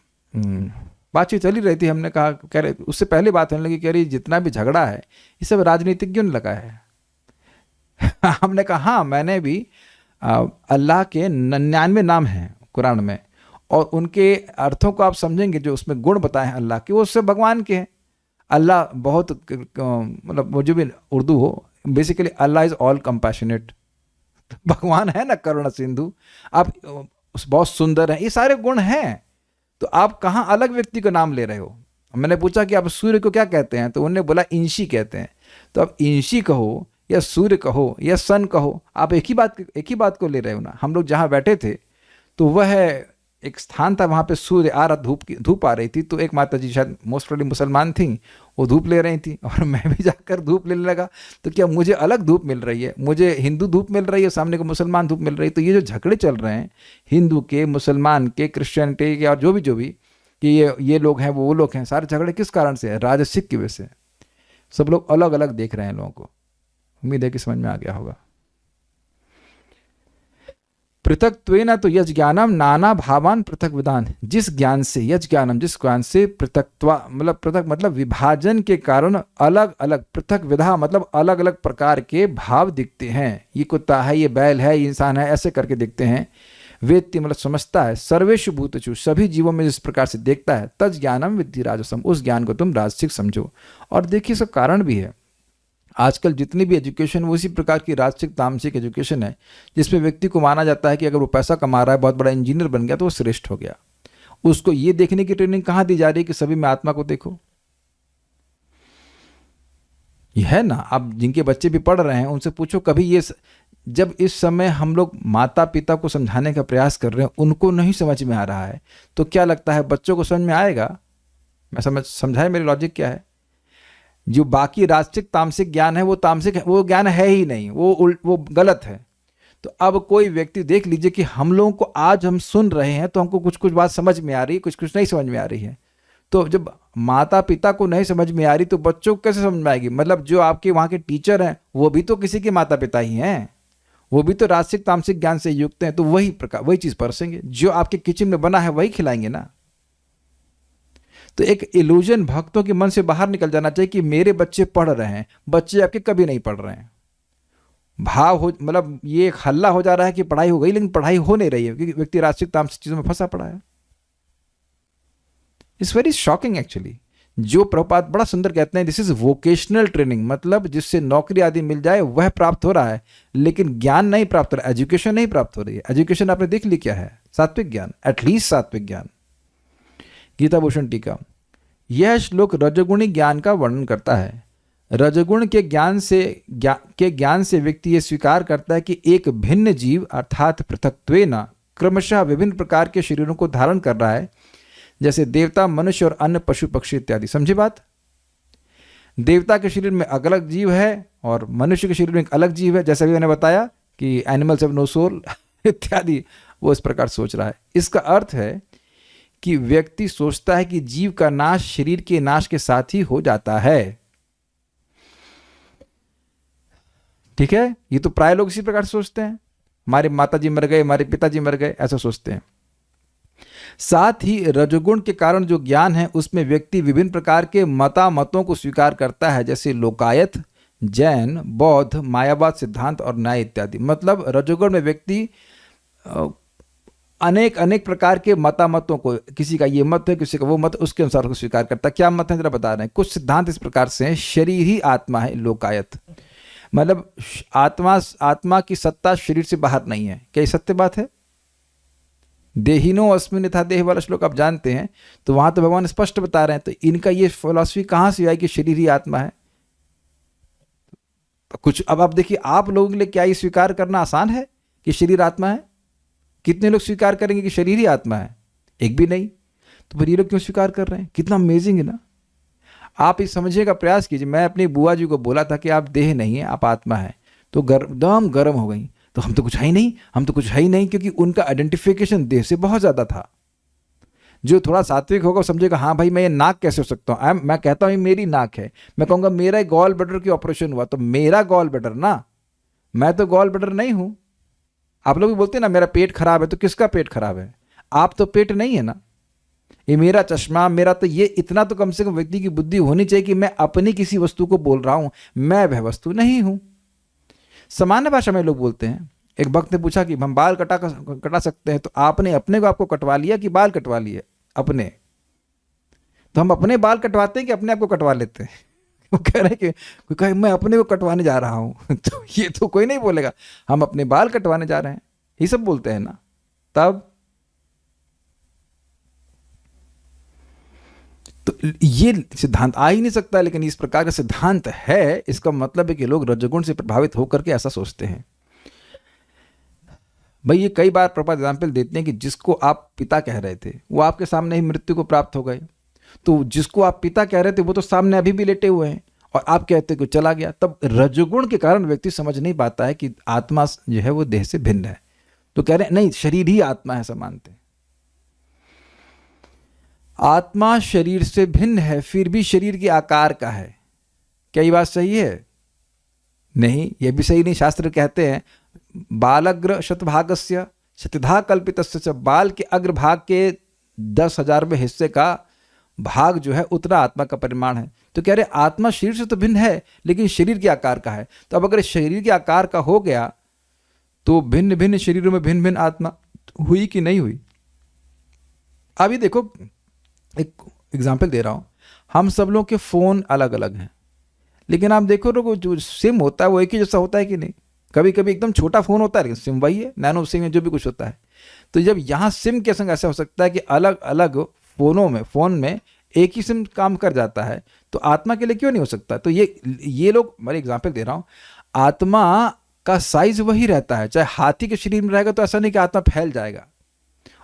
बातचीत चली रही थी। हमने कहा, कह रहे उससे पहले बात होने लगी, कह रही जितना भी झगड़ा है ये सब राजनीतिज्ञों ने लगा है। हमने कहा हाँ, मैंने भी अल्लाह के 99 नाम हैं कुरान में, और उनके अर्थों को आप समझेंगे, जो उसमें गुण बताए हैं अल्लाह के, वो उससे भगवान के हैं। अल्लाह बहुत, मतलब वो जो भी उर्दू हो, basically Allah is all compassionate. भगवान है ना करुणा सिंधु, आप बहुत सुंदर हैं, ये सारे गुण हैं। तो आप कहाँ अलग व्यक्ति का नाम ले रहे हो? मैंने पूछा कि आप सूर्य को क्या कहते हैं, तो उन्होंने बोला इंशी कहते हैं। तो अब इंशी कहो या सूर्य कहो या सन कहो, आप एक ही बात को ले रहे हो ना। हम लोग जहाँ बैठे थे तो वह एक स्थान था, वहाँ पे सूर्य आ रहा, धूप आ रही थी, तो एक माता जी शायद मोस्ट प्रोबेबली मुसलमान थी, वो धूप ले रही थी और मैं भी जाकर धूप लेने लगा। तो क्या मुझे अलग धूप मिल रही है, मुझे हिंदू धूप मिल रही है, सामने को मुसलमान धूप मिल रही है? तो ये जो झगड़े चल रहे हैं हिंदू के, मुसलमान के, क्रिश्चियनिटी के और जो भी कि ये लोग हैं वो लोग हैं, सारे झगड़े किस कारण से है? राजसिक की वजह से। सब लोग अलग अलग देख रहे हैं लोगों को। उम्मीद है कि समझ में आ गया होगा। पृथक्त्वेन तो यज ज्ञानम नाना भावान पृथक विधान, जिस ज्ञान से, यज ज्ञानम जिस ज्ञान से, पृथक्त्वा मतलब पृथक मतलब विभाजन के कारण अलग अलग, पृथक विधा मतलब अलग अलग प्रकार के भाव दिखते हैं। ये कुत्ता है, ये बैल है, ये इंसान है, ऐसे करके दिखते हैं। वेत्ति मतलब समझता है, सर्वेषु भूतेषु सभी जीवों में जिस प्रकार से देखता है, तज ज्ञानम विद्धि राजसम, उस ज्ञान को तुम राजसिक समझो। और देखिए इसका कारण भी है, आजकल जितनी भी एजुकेशन वो इसी प्रकार की राजसिक तामसिक एजुकेशन है, जिसमें व्यक्ति को माना जाता है कि अगर वो पैसा कमा रहा है, बहुत बड़ा इंजीनियर बन गया तो वो श्रेष्ठ हो गया। उसको ये देखने की ट्रेनिंग कहाँ दी जा रही है कि सभी में आत्मा को देखो। ये है ना, आप जिनके बच्चे भी पढ़ रहे हैं उनसे पूछो कभी ये, जब इस समय हम लोग माता पिता को समझाने का प्रयास कर रहे हैं, उनको नहीं समझ में आ रहा है, तो क्या लगता है बच्चों को समझ में आएगा? मैं समझाए मेरी लॉजिक क्या है? जो बाकी राजसिक तामसिक ज्ञान है वो तामसिक है, वो ज्ञान है ही नहीं, वो गलत है। तो अब कोई व्यक्ति देख लीजिए कि हम लोगों को आज हम सुन रहे हैं तो हमको कुछ कुछ बात समझ में आ रही है, कुछ कुछ नहीं समझ में आ रही है। तो जब माता पिता को नहीं समझ में आ रही तो बच्चों को कैसे समझ में आएगी? मतलब जो आपके वहाँ के टीचर हैं वो भी तो किसी के माता पिता ही हैं, वो भी तो राजसिक तामसिक ज्ञान से युक्त हैं, तो वही चीज़ परसेंगे, जो आपके किचन में बना है वही खिलाएंगे ना। तो एक इल्यूजन भक्तों के मन से बाहर निकल जाना चाहिए कि मेरे बच्चे पढ़ रहे हैं, बच्चे आपके कभी नहीं पढ़ रहे हैं। भाव हो मतलब ये एक हल्ला हो जा रहा है कि पढ़ाई हो गई, लेकिन पढ़ाई हो नहीं रही है क्योंकि व्यक्ति राजसिक तामसिक चीज़ों में फंसा पड़ा है। It's very shocking actually. जो प्रभुपाद बड़ा सुंदर कहते हैं, दिस इज वोकेशनल ट्रेनिंग, मतलब जिससे नौकरी आदि मिल जाए वह प्राप्त हो रहा है, लेकिन ज्ञान नहीं प्राप्त हो रहा है, एजुकेशन नहीं प्राप्त हो रही है। एजुकेशन आपने देख ली क्या है? सात्विक ज्ञान, एटलीस्ट सात्विक ज्ञान। गीता भूषण टीका, यह श्लोक रजोगुणी ज्ञान का वर्णन करता है। रजोगुण के ज्ञान से व्यक्ति ये स्वीकार करता है कि एक भिन्न जीव अर्थात पृथक्त्वेन क्रमशः विभिन्न प्रकार के शरीरों को धारण कर रहा है, जैसे देवता, मनुष्य और अन्य पशु पक्षी इत्यादि। समझी बात? देवता के शरीर में अलग जीव है और मनुष्य के शरीर में एक अलग जीव है, जैसा भी मैंने बताया कि एनिमल्स हैव नो सोल इत्यादि। वो इस प्रकार सोच रहा है। इसका अर्थ है कि व्यक्ति सोचता है कि जीव का नाश शरीर के नाश के साथ ही हो जाता है। ठीक है, ये तो प्राय लोग इसी प्रकार सोचते हैं, हमारे माताजी मर गए, हमारे पिताजी मर गए, ऐसा सोचते हैं। साथ ही रजोगुण के कारण जो ज्ञान है उसमें व्यक्ति विभिन्न प्रकार के मतों को स्वीकार करता है, जैसे लोकायत, जैन, बौद्ध, मायावाद सिद्धांत और न्याय इत्यादि। मतलब रजोगुण में व्यक्ति अनेक प्रकार के मतों को, किसी का ये मत है, किसी का वो मत, उसके अनुसार को स्वीकार करता है। क्या मत है जरा बता रहे हैं। कुछ सिद्धांत इस प्रकार से हैं, शरीर ही आत्मा है, लोकायत मतलब आत्मा की सत्ता शरीर से बाहर नहीं है। क्या ये सत्य बात है? देहिनो अस्मिन् यथा देह वाला श्लोक आप जानते हैं, तो वहां तो भगवान स्पष्ट बता रहे हैं। तो इनका ये फिलॉसफी कहां से आई कि शरीर ही आत्मा है? तो कुछ अब आप देखिए, आप लोगों के लिए क्या ये स्वीकार करना आसान है कि शरीर आत्मा है? कितने लोग स्वीकार करेंगे कि शरीर ही आत्मा है? एक भी नहीं। तो फिर ये लोग क्यों स्वीकार कर रहे हैं? कितना अमेजिंग है ना। आप इस समझने का प्रयास कीजिए। मैं अपनी बुआ जी को बोला था कि आप देह नहीं है, आप आत्मा है, तो एकदम गर्म हो गई। तो हम तो कुछ है ही नहीं, हम तो कुछ है ही नहीं, क्योंकि उनका आइडेंटिफिकेशन देह से बहुत ज़्यादा था। जो थोड़ा सात्विक होगा समझेगा हाँ भाई मैं ये नाक कैसे हो सकता हूँ, मैं कहता हूँ मेरी नाक है, मैं कहूँगा मेरा गॉल ब्लैडर की ऑपरेशन हुआ तो मेरा गॉल ब्लैडर ना, मैं तो गॉल ब्लैडर नहीं हूँ। आप लोग भी बोलते हैं ना मेरा पेट खराब है, तो किसका पेट खराब है? आप तो पेट नहीं है ना। ये मेरा चश्मा, मेरा तो ये, इतना तो कम से कम व्यक्ति की बुद्धि होनी चाहिए कि मैं अपनी किसी वस्तु को बोल रहा हूँ, मैं वह वस्तु नहीं हूँ। सामान्य भाषा में लोग बोलते हैं। एक भक्त ने पूछा कि हम बाल कटा सकते हैं, तो आपने अपने को आपको कटवा लिया कि बाल कटवा लिए अपने? तो हम अपने बाल कटवाते हैं कि अपने आप को कटवा लेते हैं? वो कह रहे कि कोई कहे मैं अपने को कटवाने जा रहा हूं तो ये तो कोई नहीं बोलेगा हम अपने बाल कटवाने जा रहे हैं, ये सब बोलते हैं ना। तब तो ये सिद्धांत आ ही नहीं सकता, लेकिन इस प्रकार का सिद्धांत है। इसका मतलब है कि लोग रजोगुण से प्रभावित होकर के ऐसा सोचते हैं। भाई ये कई बार प्रभुपाद एग्जाम्पल देते हैं कि जिसको आप पिता कह रहे थे वो आपके सामने ही मृत्यु को प्राप्त हो गए, तो जिसको आप पिता कह रहे थे वो तो सामने अभी भी लेटे हुए हैं और आप कहते कि चला गया। तब रजोगुण के कारण व्यक्ति समझ नहीं पाता है कि आत्मा जो है वो देह से भिन्न है, तो कह रहे हैं नहीं शरीर ही आत्मा है, सब मानते हैं। आत्मा शरीर से भिन्न है, फिर भी शरीर के आकार का है। क्या ये बात सही है? नहीं, ये भी सही नहीं। शास्त्र कहते हैं बालग्र शतभागस्य शतधा कल्पितस्य च, बाल के अग्रभाग के 10,000वें हिस्से का भाग जो है उतना आत्मा का परिमाण है। तो कह रहे आत्मा शरीर से तो भिन्न है लेकिन शरीर के आकार का है। तो अब अगर शरीर के आकार का हो गया तो भिन्न भिन्न शरीरों में भिन्न भिन्न आत्मा हुई कि नहीं हुई? अभी देखो एक एग्जाम्पल दे रहा हूं, हम सब लोग के फोन अलग अलग हैं, लेकिन आप देखो लोग जो सिम होता है वो एक ही जैसा होता है कि नहीं? कभी कभी एकदम छोटा फोन होता है लेकिन सिम वही है, नैनो सिम है, जो भी कुछ होता है। तो जब यहाँ सिम के संग ऐसा हो सकता है कि अलग अलग फोन में एक ही सिम काम कर जाता है, तो आत्मा के लिए क्यों नहीं हो सकता? तो ये लोग, मैं एग्जाम्पल दे रहा हूँ, आत्मा का साइज वही रहता है। चाहे हाथी के शरीर में रहेगा तो ऐसा नहीं कि आत्मा फैल जाएगा,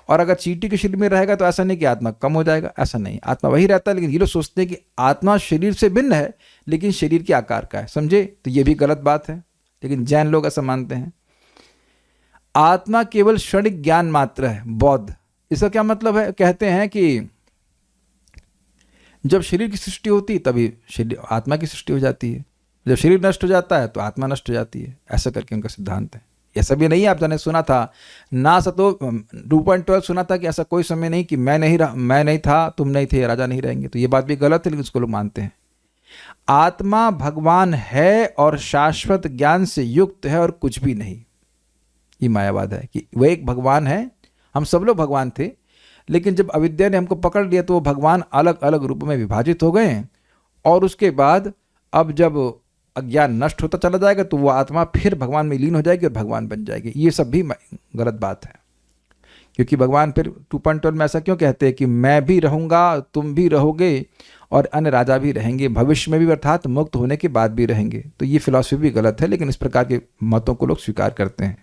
और अगर चींटी के शरीर में रहेगा तो ऐसा नहीं कि आत्मा कम हो जाएगा, ऐसा नहीं, आत्मा वही रहता है। लेकिन ये लोग सोचते हैं कि आत्मा शरीर से भिन्न है लेकिन शरीर के आकार का है, समझे? तो ये भी गलत बात है, लेकिन जैन लोग ऐसा मानते हैं। आत्मा केवल क्षणिक ज्ञान मात्र है, बौद्ध। इसका क्या मतलब है? कहते हैं कि जब शरीर की सृष्टि होती है तभी आत्मा की सृष्टि हो जाती है, जब शरीर नष्ट हो जाता है तो आत्मा नष्ट हो जाती है, ऐसा करके उनका सिद्धांत है। ऐसा भी नहीं है, आप जाने सुना था ना सतो 2.12 सुना था कि ऐसा कोई समय नहीं कि मैं नहीं था, तुम नहीं थे, राजा नहीं रहेंगे। तो ये बात भी गलत है, लेकिन उसको लोग मानते हैं। आत्मा भगवान है और शाश्वत ज्ञान से युक्त है और कुछ भी नहीं। ये मायावाद है कि वह एक भगवान है, हम सब लोग भगवान थे, लेकिन जब अविद्या ने हमको पकड़ लिया तो वो भगवान अलग अलग रूपों में विभाजित हो गए, और उसके बाद अब जब अज्ञान नष्ट होता चला जाएगा तो वो आत्मा फिर भगवान में लीन हो जाएगी और भगवान बन जाएगी। ये सब भी गलत बात है, क्योंकि भगवान फिर 2.12 में ऐसा क्यों कहते हैं कि मैं भी रहूँगा, तुम भी रहोगे और अन्य राजा भी रहेंगे, भविष्य में भी, अर्थात मुक्त होने के बाद भी रहेंगे। तो ये फिलॉसफी भी गलत है, लेकिन इस प्रकार के मतों को लोग स्वीकार करते हैं।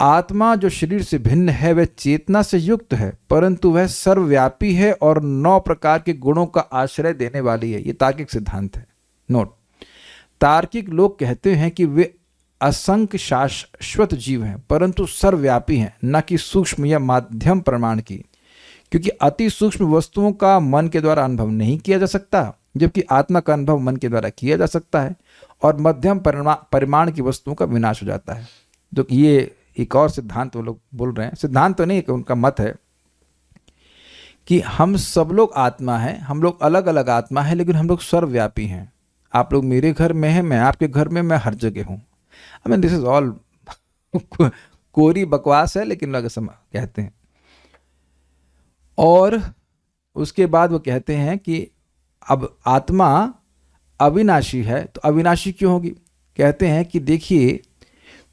आत्मा जो शरीर से भिन्न है वह चेतना से युक्त है, परंतु वह सर्वव्यापी है और 9 प्रकार के गुणों का आश्रय देने वाली है। ये तार्किक सिद्धांत है। नोट, तार्किक लोग कहते हैं कि वे असंख्य शाश्वत जीव हैं, परंतु सर्वव्यापी हैं, न कि सूक्ष्म या माध्यम परिमाण की, क्योंकि अति सूक्ष्म वस्तुओं का मन के द्वारा अनुभव नहीं किया जा सकता, जबकि आत्मा का अनुभव मन के द्वारा किया जा सकता है, और मध्यम परिमाण की वस्तुओं का विनाश हो जाता है। जो कि ये एक और सिद्धांत वो लोग बोल रहे हैं, सिद्धांत तो नहीं, उनका मत है कि हम सब लोग आत्मा हैं, हम लोग अलग अलग आत्मा है, लेकिन हम लोग सर्वव्यापी हैं। आप लोग मेरे घर में हैं, मैं आपके घर में, मैं हर जगह हूँ। I mean this is all कोरी बकवास है, लेकिन लोग ऐसा कहते हैं। और उसके बाद वो कहते हैं कि अब आत्मा अविनाशी है, तो अविनाशी क्यों होगी? कहते हैं कि देखिए,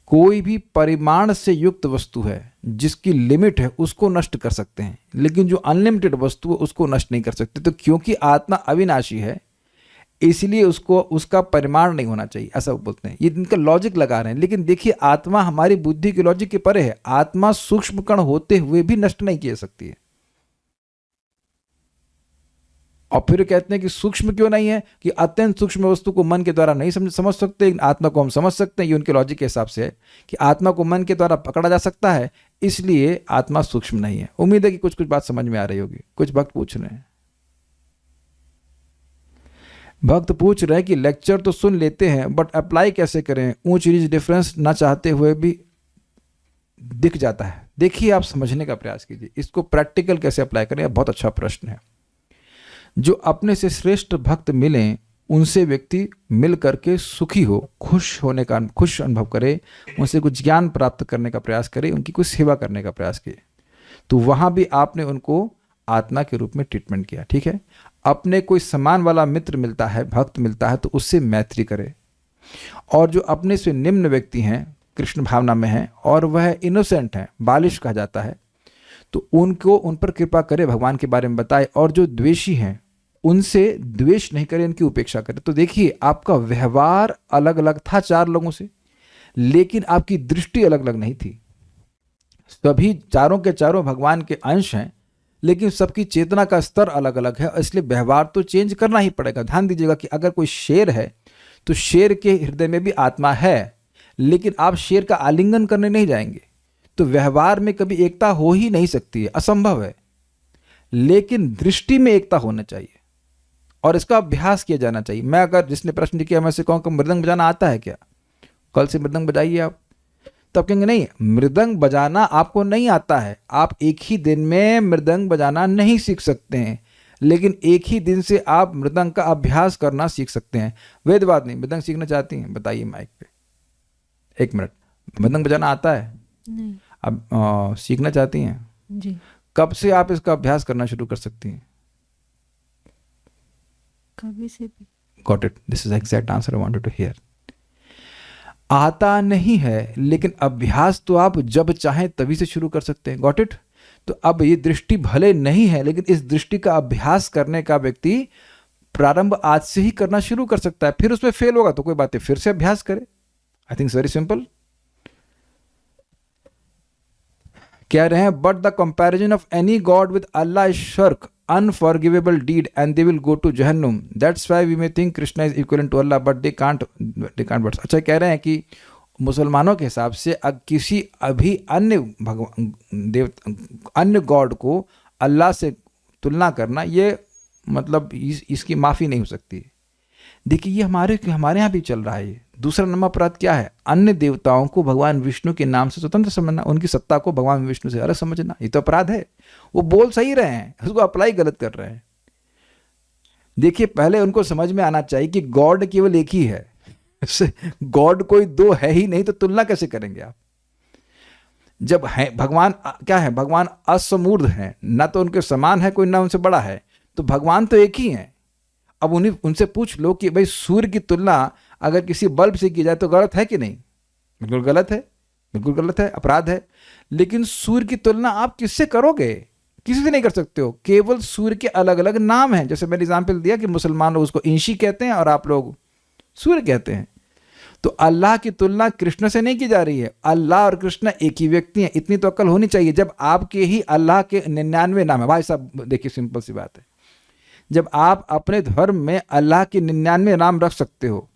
कोई भी परिमाण से युक्त वस्तु है जिसकी लिमिट है उसको नष्ट कर सकते हैं, लेकिन जो अनलिमिटेड वस्तु है उसको नष्ट नहीं कर सकते। तो क्योंकि आत्मा अविनाशी है इसलिए उसको उसका परिमाण नहीं होना चाहिए, ऐसा बोलते हैं। ये इनका लॉजिक लगा रहे हैं, लेकिन देखिए आत्मा हमारी बुद्धि के लॉजिक के परे है। आत्मा सूक्ष्म कण होते हुए भी नष्ट नहीं किया सकती है। और फिर कहते हैं कि सूक्ष्म क्यों नहीं है, कि अत्यंत सूक्ष्म वस्तु को मन के द्वारा नहीं समझ सकते, आत्मा को हम समझ सकते हैं। ये उनके लॉजिक के हिसाब से है कि आत्मा को मन के द्वारा पकड़ा जा सकता है, इसलिए आत्मा सूक्ष्म नहीं है। उम्मीद है कि कुछ बात समझ में आ रही होगी। कुछ भक्त पूछ रहे हैं, कि लेक्चर तो सुन लेते हैं बट अप्लाई कैसे करें? ऊंच नीच डिफरेंस ना चाहते हुए भी दिख जाता है। देखिए, आप समझने का प्रयास कीजिए, इसको प्रैक्टिकल कैसे अप्लाई करें। बहुत अच्छा प्रश्न है। जो अपने से श्रेष्ठ भक्त मिलें उनसे व्यक्ति मिल करके सुखी हो, खुश अनुभव करे, उनसे कुछ ज्ञान प्राप्त करने का प्रयास करे, उनकी कुछ सेवा करने का प्रयास किए, तो वहां भी आपने उनको आत्मा के रूप में ट्रीटमेंट किया। ठीक है, अपने कोई समान वाला मित्र मिलता है, भक्त मिलता है, तो उससे मैत्री करे। और जो अपने से निम्न व्यक्ति हैं, कृष्ण भावना में हैं और वह इनोसेंट है, बालिश कहा जाता है, तो उनको उन पर कृपा करे, भगवान के बारे में बताए, और जो द्वेषी हैं उनसे द्वेष नहीं करे, उनकी उपेक्षा करे। तो देखिए आपका व्यवहार अलग अलग था 4 लोगों से, लेकिन आपकी दृष्टि अलग अलग नहीं थी। सभी चारों के चारों भगवान के अंश हैं, लेकिन सबकी चेतना का स्तर अलग अलग है, इसलिए व्यवहार तो चेंज करना ही पड़ेगा। ध्यान दीजिएगा कि अगर कोई शेर है तो शेर के हृदय में भी आत्मा है, लेकिन आप शेर का आलिंगन करने नहीं जाएंगे, तो व्यवहार में कभी एकता हो ही नहीं सकती है, असंभव है। लेकिन दृष्टि में एकता होना चाहिए और इसका अभ्यास किया जाना चाहिए। मैं अगर जिसने प्रश्न किया मैं से कहूँ कि मृदंग बजाना आता है क्या, कल से मृदंग बजाइए आप, तब कहेंगे नहीं, मृदंग बजाना आपको नहीं आता है, आप एक ही दिन में मृदंग बजाना नहीं सीख सकते हैं, लेकिन एक ही दिन से आप मृदंग का अभ्यास करना सीख सकते हैं। वेद बात नहीं, मृदंग सीखना चाहती हैं, बताइए माइक पे, 1 मिनट। मृदंग बजाना आता है? नहीं। अब सीखना चाहती हैं? जी। कब से आप इसका अभ्यास करना शुरू कर सकती हैं? कभी से भी। Got it, this is exact answer I wanted to hear. आता नहीं है, लेकिन अभ्यास तो आप जब चाहें तभी से शुरू कर सकते हैं। Got it. तो अब ये दृष्टि भले नहीं है, लेकिन इस दृष्टि का अभ्यास करने का व्यक्ति प्रारंभ आज से ही करना शुरू कर सकता है। फिर उसमें फेल होगा तो कोई बात है, फिर से अभ्यास करे। I think very simple. कह रहे हैं but the comparison of any God with Allah is shark unforgivable deed and they will go to Jahannam. That's why we may think Krishna is equivalent to Allah, but they can't. But अच्छा कह रहे हैं कि मुसलमानों के हिसाब से किसी अभी अन्य अन्य गॉड को अल्लाह से तुलना करना, ये मतलब इसकी माफ़ी नहीं हो सकती। देखिए ये हमारे यहाँ भी चल रहा है। ये दूसरा नंबर अपराध क्या है? अन्य देवताओं को भगवान विष्णु के नाम से स्वतंत्र समझना, उनकी सत्ता को भगवान विष्णु से अलग समझना, ये तो अपराध है। वो बोल सही रहे हैं, उसको अप्लाई गलत कर रहे हैं। देखिए पहले उनको समझ में आना चाहिए कि गॉड केवल एक ही है, गॉड कोई 2 है ही नहीं, तो तुलना कैसे करेंगे आप? जब है भगवान क्या है? भगवान असमूर्ध हैं, ना तो उनके समान है कोई, ना उनसे बड़ा है, तो भगवान तो एक ही है। अब उनसे पूछ लो कि भाई सूर्य की तुलना अगर किसी बल्ब से की जाए तो गलत है कि नहीं? बिल्कुल गलत है, बिल्कुल गलत है, अपराध है। लेकिन सूर्य की तुलना आप किससे करोगे? किसी से नहीं कर सकते हो। केवल सूर्य के अलग अलग नाम हैं। जैसे मैंने एग्जाम्पल दिया कि मुसलमान लोग उसको इंशी कहते हैं और आप लोग सूर्य कहते हैं। तो अल्लाह की तुलना कृष्ण से नहीं की जा रही है। अल्लाह और कृष्ण एक ही व्यक्ति हैं, इतनी तो अक्ल होनी चाहिए। जब आपके ही अल्लाह के 99 नाम है, भाई साहब देखिए सिंपल सी बात है, जब आप अपने धर्म में अल्लाह के 99 नाम रख सकते हो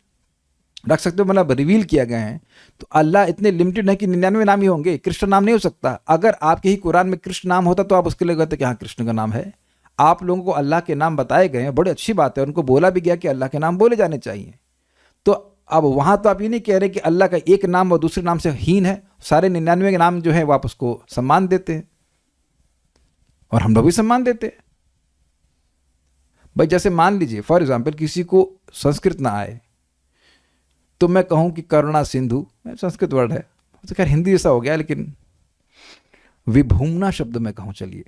मतलब रिवील किया गए हैं, तो अल्लाह इतने लिमिटेड है कि 99 नाम ही होंगे, कृष्ण नाम नहीं हो सकता। अगर आपके ही कुरान में कृष्ण नाम होता तो आप उसके लिए कहते कि हाँ कृष्ण का नाम है। आप लोगों को अल्लाह के नाम बताए गए हैं, बड़ी अच्छी बात है, उनको बोला भी गया कि अल्लाह के नाम बोले जाने चाहिए। तो अब वहाँ तो आप ये नहीं कह रहे कि अल्लाह का एक नाम और दूसरे नाम से हीन है, सारे 99 के नाम जो है वो आप उसको सम्मान देते हैं, और हम लोग भी सम्मान देते हैं। भाई जैसे मान लीजिए फॉर एग्जाम्पल किसी को संस्कृत ना आए, तो मैं कहूँ कि करुणा सिंधु, संस्कृत वर्ड है तो खैर हिंदी जैसा हो गया, लेकिन विभूमना शब्द में कहूँ, चलिए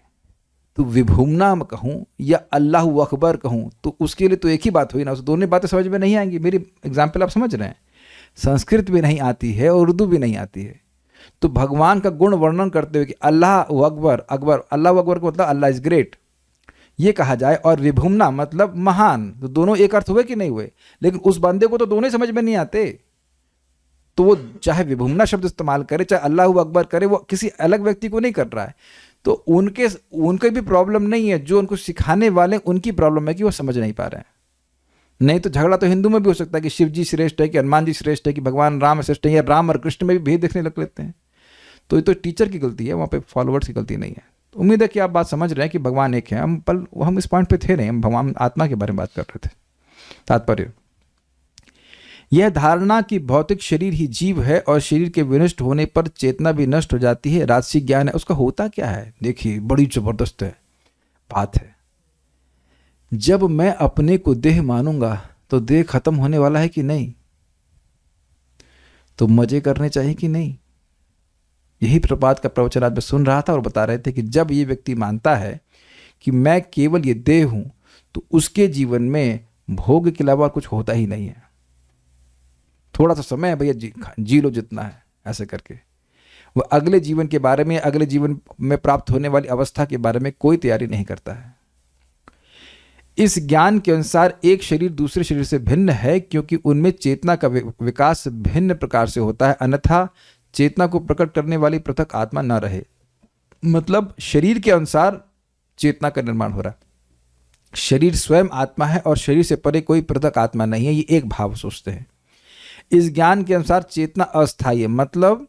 तो विभूमना में कहूँ या अल्लाह अकबर कहूँ, तो उसके लिए तो एक ही बात हुई ना, उस दोनों बातें समझ में नहीं आएंगी। मेरी एग्जाम्पल आप समझ रहे हैं, संस्कृत भी नहीं आती है और उर्दू भी नहीं आती है, तो भगवान का गुण वर्णन करते हुए कि अल्लाह अकबर, अल्लाह अकबर का मतलब अल्लाह इज ग्रेट ये कहा जाए, और विभुमना मतलब महान, तो दोनों एक अर्थ हुए कि नहीं हुए? लेकिन उस बंदे को तो दोनों समझ में नहीं आते, तो वो चाहे विभुमना शब्द इस्तेमाल करे चाहे अल्लाह अकबर करे, वो किसी अलग व्यक्ति को नहीं कर रहा है। तो उनके भी प्रॉब्लम नहीं है, जो उनको सिखाने वाले उनकी प्रॉब्लम है कि वो समझ नहीं पा रहे हैं। नहीं तो झगड़ा तो हिंदू में भी हो सकता है कि शिव जी श्रेष्ठ है कि हनुमान जी श्रेष्ठ है कि भगवान राम श्रेष्ठ है, या राम और कृष्ण में भी भेद देखने लग लेते हैं। तो ये तो टीचर की गलती है, वहाँ पे फॉलोअर्स की गलती नहीं है। तो उम्मीद है कि आप बात समझ रहे हैं कि भगवान एक है। हम इस पॉइंट पे थे नहीं, हम भगवान आत्मा के बारे में बात कर रहे थे। तात्पर्य यह धारणा कि भौतिक शरीर ही जीव है और शरीर के विनष्ट होने पर चेतना भी नष्ट हो जाती है, राजसिक ज्ञान है। उसका होता क्या है? देखिए बड़ी जबरदस्त है बात है। जब मैं अपने को देह मानूंगा तो देह खत्म होने वाला है कि नहीं? तो मजे करने चाहिए कि नहीं? यही प्रभात का प्रवचन आज मैं सुन रहा था और बता रहे थे कि जब ये व्यक्ति मानता है कि मैं केवल ये देह हूं, तो उसके जीवन में भोग के अलावा कुछ होता ही नहीं है। थोड़ा सा समय है भैया, जी लो जितना है, ऐसे करके। वह अगले जीवन के बारे में, अगले जीवन में प्राप्त होने वाली अवस्था के बारे में कोई तैयारी नहीं करता है। इस ज्ञान के अनुसार एक शरीर दूसरे शरीर से भिन्न है, क्योंकि उनमें चेतना का विकास भिन्न प्रकार से होता है, अन्यथा चेतना को प्रकट करने वाली पृथक आत्मा न रहे। मतलब शरीर के अनुसार चेतना का निर्माण हो रहा है। शरीर स्वयं आत्मा है और शरीर से परे कोई पृथक आत्मा नहीं है, ये एक भाव सोचते हैं। इस ज्ञान के अनुसार चेतना अस्थायी है, मतलब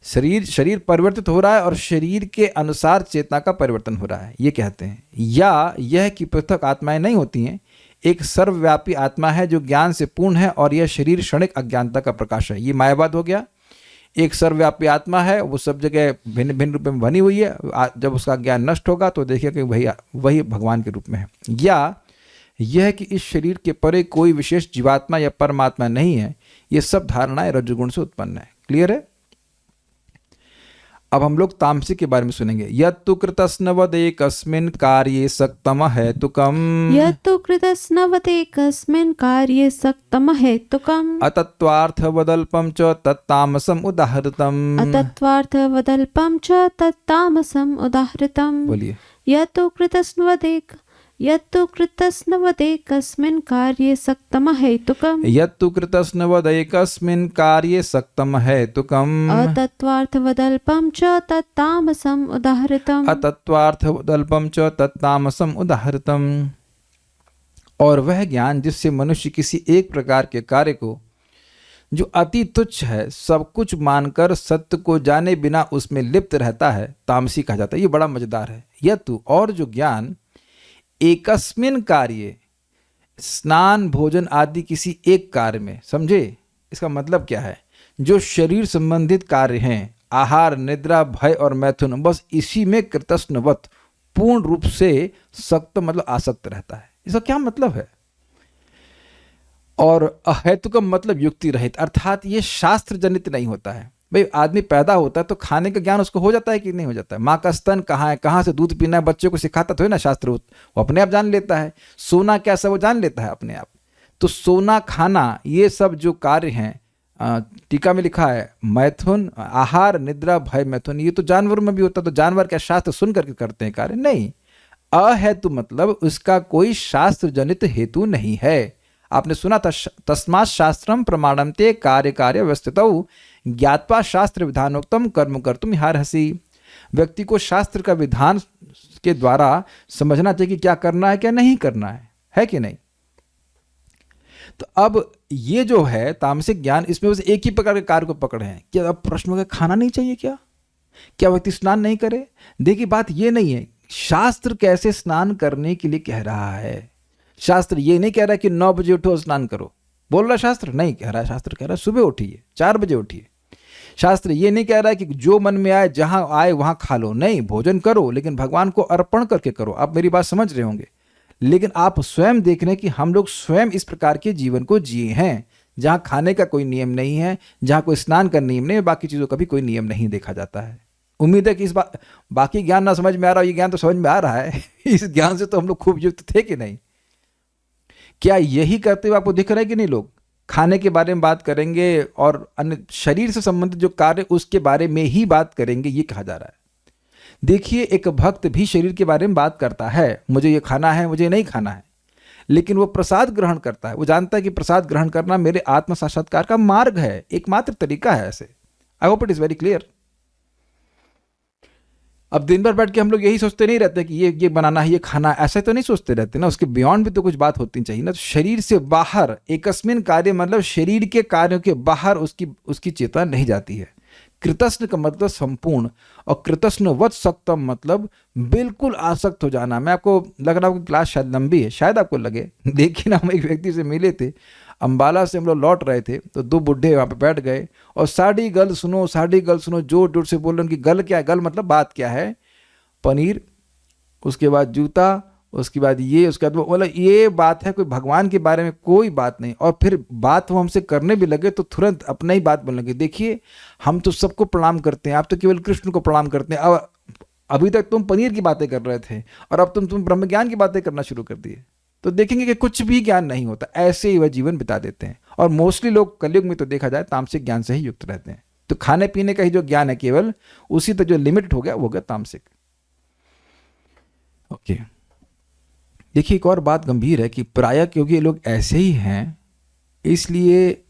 शरीर परिवर्तित हो रहा है और शरीर के अनुसार चेतना का परिवर्तन हो रहा है, ये कहते हैं। या यह कि पृथक आत्माएं नहीं होती हैं, एक सर्वव्यापी आत्मा है जो ज्ञान से पूर्ण है और यह शरीर क्षणिक अज्ञानता का प्रकाश है। ये मायावाद हो गया। एक सर्वव्यापी आत्मा है, वो सब जगह भिन्न भिन्न रूप में बनी हुई है, जब उसका ज्ञान नष्ट होगा तो देखिए कि वही भगवान के रूप में है। या यह कि इस शरीर के परे कोई विशेष जीवात्मा या परमात्मा नहीं है, ये सब धारणाएं रज्जुगुण से उत्पन्न है। क्लियर है? अब हम लोग तामसिक के बारे में सुनेंगे। यत्तु कृतस्नवदेकस्मिन् कार्ये सक्तम हेतुकम्, यत्तु कृतस्नवदेकस्मिन् कार्ये सक्तम हेतुकम्, अतत्त्वार्थवदल्पं च तत्तामसम् उदाहृतम्। अतत्त्वार्थवदल्पं च तत्तामसम् उदाहृतम्। बोलिए। यत्तु कृतस्नवदेकस्मिन् कार्ये सक्तम हेतुकम्, यत्तु कृतस्नवदेकस्मिन् कार्ये सक्तम हेतुकम्, अतत्त्वार्थवदल्पं च तत्तामसम् उदाहृतम्। अतत्त्वार्थवदल्पं च तत्तामसम् उदाहृतम्। और वह ज्ञान जिससे मनुष्य किसी एक प्रकार के कार्य को जो अति तुच्छ है सब कुछ मानकर सत्य को जाने बिना उसमें लिप्त रहता है, तामसी कहा जाता है। ये बड़ा मजेदार है। यत्तु, और जो ज्ञान एकस्मिन कार्य, स्नान भोजन आदि किसी एक कार्य में, समझे इसका मतलब क्या है? जो शरीर संबंधित कार्य हैं, आहार, निद्रा, भय और मैथुन, बस इसी में कृतस्नवत पूर्ण रूप से सक्त मतलब आसक्त रहता है। इसका क्या मतलब है? और अहेतुकम मतलब युक्ति रहित, अर्थात ये शास्त्र जनित नहीं होता है। भाई आदमी पैदा होता है तो खाने का ज्ञान उसको हो जाता है कि नहीं हो जाता है? माँ का स्तन कहाँ है, कहाँ से दूध पीना है, बच्चे को सिखाता तो है ना शास्त्र, वो अपने आप जान लेता है। सोना कैसा वो जान लेता है अपने आप। तो सोना खाना, ये सब जो कार्य हैं, टीका में लिखा है मैथुन, आहार, निद्रा, भय, मैथुन, ये तो जानवर में भी होता है। तो जानवर क्या शास्त्र सुन करके करते हैं कार्य? नहीं। अहेतु मतलब उसका कोई शास्त्र जनित हेतु नहीं है। आपने सुना था तस्मात् शास्त्रम प्रमाणन्ते कार्य कार्य व्यवस्थितौ ज्ञात्वा शास्त्र विधानोक्तम कर्म कर्तुम इहार्हसि। व्यक्ति को शास्त्र का विधान के द्वारा समझना चाहिए कि क्या करना है क्या नहीं करना है कि नहीं? तो अब ये जो है तामसिक ज्ञान, इसमें बस एक ही प्रकार के कार्य को पकड़े हैं। क्या अब प्रश्न होगा खाना नहीं चाहिए क्या व्यक्ति स्नान नहीं करे? देखिए बात ये नहीं है शास्त्र कैसे स्नान करने के लिए कह रहा है। शास्त्र ये नहीं कह रहा कि 9 बजे उठो स्नान करो, बोल रहा शास्त्र नहीं कह रहा है। शास्त्र कह रहा है सुबह उठिए, 4 बजे उठिए। शास्त्र ये नहीं कह रहा है कि जो मन में आए जहां आए वहां खा लो, नहीं, भोजन करो लेकिन भगवान को अर्पण करके करो। आप मेरी बात समझ रहे होंगे। लेकिन आप स्वयं देख रहे हैं कि हम लोग स्वयं इस प्रकार के जीवन को जिए हैं जहां खाने का कोई नियम नहीं है, जहां कोई स्नान का नियम नहीं है, बाकी चीज़ों का भी कोई नियम नहीं देखा जाता है। उम्मीद है कि इस बात बाकी ज्ञान ना समझ में आ रहा हो, ये ज्ञान तो समझ में आ रहा है। इस ज्ञान से तो हम लोग खूब युक्त थे कि नहीं? क्या यही करते हुए आपको दिख रहा है कि नहीं? लोग खाने के बारे में बात करेंगे और अन्य शरीर से संबंधित जो कार्य उसके बारे में ही बात करेंगे, ये कहा जा रहा है। देखिए एक भक्त भी शरीर के बारे में बात करता है, मुझे ये खाना है, मुझे नहीं खाना है, लेकिन वो प्रसाद ग्रहण करता है। वो जानता है कि प्रसाद ग्रहण करना मेरे आत्म साक्षात्कार का मार्ग है, एकमात्र तरीका है। ऐसे I hope it is very clear. अब दिन भर बैठ के हम लोग यही सोचते नहीं रहते कि ये बनाना है, ये खाना, ऐसा तो नहीं सोचते रहते ना। उसके बियॉन्ड भी तो कुछ बात होती चाहिए ना। तो शरीर से बाहर एकस्मिन कार्य मतलब शरीर के कार्यों के बाहर उसकी चेतना नहीं जाती है। कृतस्न का मतलब संपूर्ण, और कृतस्नवत सक्तम मतलब बिल्कुल आसक्त हो जाना। मैं आपको लग रहा हूँ कि क्लास शायद लंबी है, शायद आपको लगे। देखिए ना, हम एक व्यक्ति से मिले थे, अंबाला से हम लोग लौट रहे थे, तो 2 बुढ़े वहाँ पे बैठ गए और साड़ी गल सुनो, साड़ी गल सुनो, जोर जोर से बोल रहे हैं कि गल क्या है? गल मतलब बात क्या है? पनीर, उसके बाद जूता, उसके बाद ये, उसके बाद वो, बोला ये बात है, कोई भगवान के बारे में कोई बात नहीं। और फिर बात वो हमसे करने भी लगे तो तुरंत अपना ही बात बोलने लगे। देखिए हम तो सबको प्रणाम करते हैं, आप तो केवल कृष्ण को प्रणाम करते हैं। अब अभी तक तुम पनीर की बातें कर रहे थे और अब तुम ब्रह्म ज्ञान की बातें करना शुरू कर दिए। तो देखेंगे कि कुछ भी ज्ञान नहीं होता, ऐसे ही वह जीवन बिता देते हैं। और मोस्टली लोग कलयुग में तो देखा जाए तामसिक ज्ञान से ही युक्त रहते हैं। तो खाने पीने का ही जो ज्ञान है केवल उसी तक जो लिमिटेड हो गया वो हो गया तामसिक। ओके, देखिए एक और बात गंभीर है कि प्रायः क्योंकि ये लोग ऐसे ही हैं इसलिए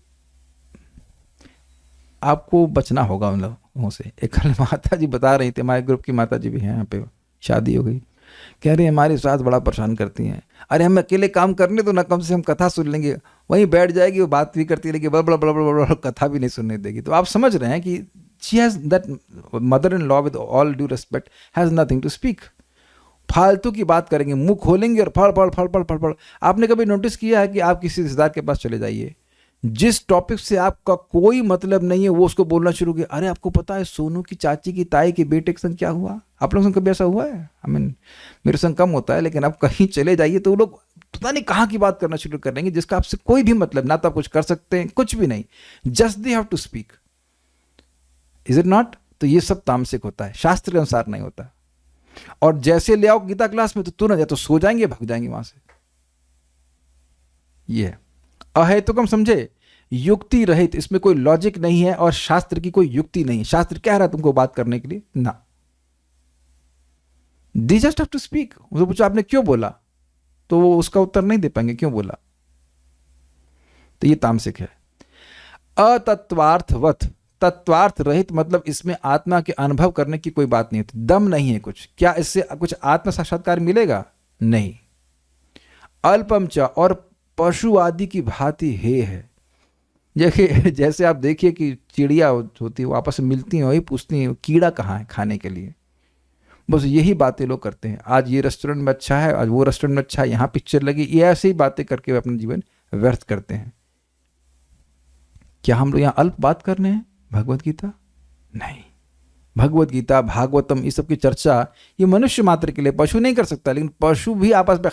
आपको बचना होगा उन लोगों से। एक कल माता जी बता रही थी, हमारे ग्रुप की माता जी भी हैं यहाँ पे, शादी हो गई, कह रहे हैं हमारी सास बड़ा परेशान करती हैं। अरे हम अकेले काम करने तो ना, कम से हम कथा सुन लेंगे। वहीं बैठ जाएगी वो बात भी करती है लेकिन बड़ा बड़ा बड़ा बड़ा कथा भी नहीं सुनने देगी। तो आप समझ रहे हैं कि she has that mother in law with all due respect has nothing to speak. फालतू की बात करेंगे, मुंह खोलेंगे और फड़ फड़ फड़ फड़ फड़ फड़। आपने कभी नोटिस किया है कि आप किसी रिश्तेदार के पास चले जाइए, जिस टॉपिक से आपका कोई मतलब नहीं है वो उसको बोलना शुरू किया, अरे आपको पता है सोनू की चाची की ताई के बेटे के संग क्या हुआ? आप लोगों संग कभी ऐसा हुआ है? मेरे संग कम होता है, लेकिन आप कहीं चले जाइए तो वो लोग पता नहीं कहाँ की बात करना शुरू कर देंगे जिसका आपसे कोई भी मतलब ना, तो आप कुछ कर सकते हैं कुछ भी नहीं, just they have to speak. Is it not? तो ये सब तामसिक होता है, शास्त्र के अनुसार नहीं होता। और जैसे ले आओ गीता क्लास में तो तुरंत या तो सो जाएंगे, भाग जाएंगे वहां से। ये है अहेतुकम, समझे, युक्ति रहित, इसमें कोई लॉजिक नहीं है और शास्त्र की कोई युक्ति नहीं है। शास्त्र कह रहा है तुमको बात करने के लिए ना, दी जस्ट हैव टू स्पीक। उसे पूछो आपने क्यों बोला, तो वो उसका उत्तर नहीं दे पाएंगे क्यों बोला। तो ये तामसिक है। अतत्वार्थवत, तत्वार्थ रहित मतलब इसमें आत्मा के अनुभव करने की कोई बात नहीं होती, दम नहीं है कुछ। क्या इससे कुछ आत्म साक्षात्कार मिलेगा? नहीं। अल्पम च, और पशु आदि की भांति हे है। जैसे आप देखिए कि चिड़िया होती है वो आपस में मिलती हैं, वही पूछती हैं कीड़ा कहाँ है खाने के लिए। बस यही बातें लोग करते हैं, आज ये रेस्टोरेंट में अच्छा है, आज वो रेस्टोरेंट में अच्छा है, यहाँ पिक्चर लगी, ये ऐसे ही बातें करके वे अपना जीवन व्यर्थ करते हैं। क्या हम लोग यहाँ अल्प बात कर रहे हैं भगवत गीता? नहीं। भगवत गीता, भागवतम, इस सब की चर्चा ये मनुष्य मात्र के लिए, पशु नहीं कर सकता, लेकिन पशु भी आपस में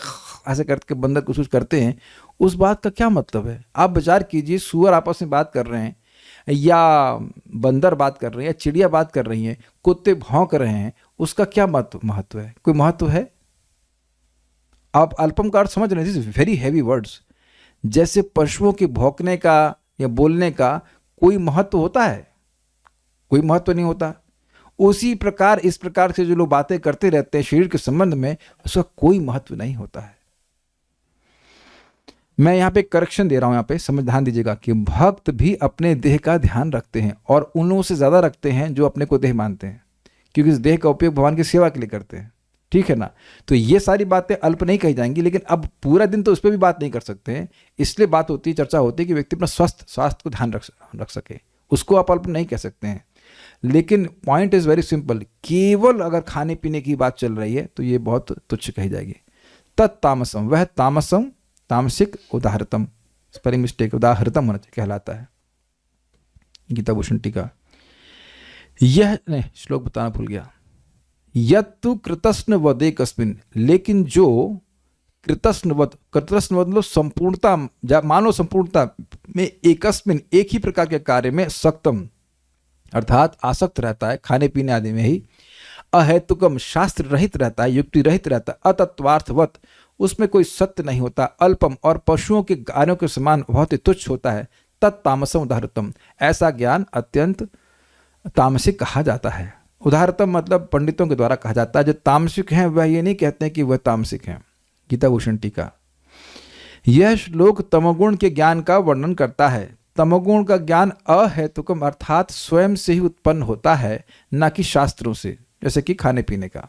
ऐसे करके बंदर कुछ करते हैं, उस बात का क्या मतलब है? आप विचार कीजिए, सुअर आपस में बात कर रहे हैं या बंदर बात कर रहे हैं या चिड़िया बात कर रही हैं, कुत्ते भौंक रहे हैं, उसका क्या महत्व है? कोई महत्व है? आप अल्पम का अर्थ समझ रहे हैं, this is very heavy words. जैसे पशुओं के भौंकने का या बोलने का कोई महत्व होता है? कोई महत्व नहीं होता। उसी प्रकार इस प्रकार से जो लोग बातें करते रहते हैं शरीर के संबंध में, उसका कोई महत्व नहीं होता है। मैं यहाँ पे करेक्शन दे रहा हूँ, यहाँ पे समझ ध्यान दीजिएगा कि भक्त भी अपने देह का ध्यान रखते हैं और उन लोगों से ज़्यादा रखते हैं जो अपने को देह मानते हैं, क्योंकि इस देह का उपयोग भगवान की सेवा के लिए करते हैं। ठीक है ना? तो ये सारी बातें अल्प नहीं कही जाएंगी, लेकिन अब पूरा दिन तो उस पर भी बात नहीं कर सकते हैं, इसलिए बात होती है, चर्चा होती है कि व्यक्ति अपना स्वास्थ्य को ध्यान रख सके, उसको आप अल्प नहीं कह सकते हैं। लेकिन पॉइंट इज़ वेरी सिंपल, केवल अगर खाने पीने की बात चल रही है तो ये बहुत तुच्छ कही जाएगी। तत्तामसम, वह तामसम, तामसिक, उदाहरतम, स्पेलिंग मिस्टेक, उदाहरतम होना चाहिए, कहलाता है। गीता भूषण टीका। यह नहीं, श्लोक बताना भूल गया। यत्तु कृतस्न वदे कस्मिन, लेकिन जो कृतस्नवत, कृतस्न मतलब संपूर्णता, मानव संपूर्णता में एकस्मिन, एक ही प्रकार के कार्य में सक्तम अर्थात आसक्त रहता है, खाने पीने आदि में ही, अहेतुकम शास्त्र रहित रहता है, युक्ति रहित रहता है, अतत्वार्थवत उसमें कोई सत्य नहीं होता, अल्पम और पशुओं के गायों के समान बहुत ही तुच्छ होता है, तत्तामसम उदाहरतम, ऐसा ज्ञान अत्यंत तामसिक कहा जाता है। उदाहरतम मतलब पंडितों के द्वारा कहा जाता है, जो तामसिक हैं वह ये नहीं कहते हैं कि वह तामसिक हैं। गीता भूषण टीका। यह श्लोक तमोगुण के ज्ञान का वर्णन करता है। तमोगुण का ज्ञान अहेतुकम अर्थात स्वयं से ही उत्पन्न होता है, न कि शास्त्रों से, जैसे कि खाने पीने का,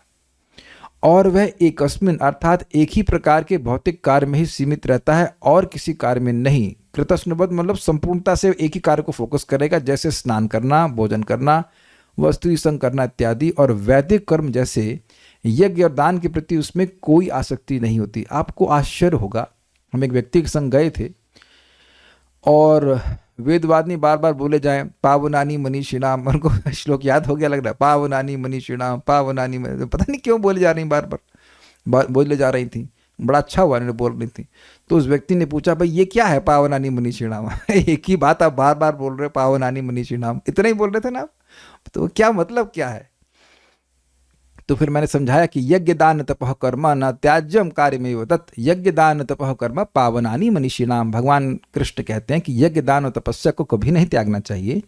और वह एकस्मिन अर्थात एक ही प्रकार के भौतिक कार्य में ही सीमित रहता है और किसी कार्य में नहीं। कृतस्नबद्ध मतलब संपूर्णता से एक ही कार्य को फोकस करेगा, जैसे स्नान करना, भोजन करना, वस्तु संग करना इत्यादि, और वैदिक कर्म जैसे यज्ञ और दान के प्रति उसमें कोई आसक्ति नहीं होती। आपको आश्चर्य होगा, हम एक व्यक्ति के संग गए थे और वेदवादिनी बार बार बोले जाए पावनानी मनीषिणाम, उनको श्लोक याद हो गया लग रहा है, पावनानी मनीषिणाम, पावनानी, पता नहीं क्यों बोले जा रही, बार बार बोले जा रही थी। बड़ा अच्छा हुआ इन्होंने बोल रही थी। तो उस व्यक्ति ने पूछा, भाई ये क्या है पावनानी मनीषिणाम? एक ही बात आप बार बार बोल रहे, पावनानी मनीषिणाम, इतना ही बोल रहे थे ना आप, तो क्या मतलब क्या है? तो फिर मैंने समझाया कि यज्ञ दान तपः कर्म न त्याज्यम कार्य में तत्, यज्ञ दान तपः कर्म पावनानी मनीषिणाम। भगवान कृष्ण कहते हैं कि यज्ञ दान और तपस्या को कभी नहीं त्यागना चाहिए,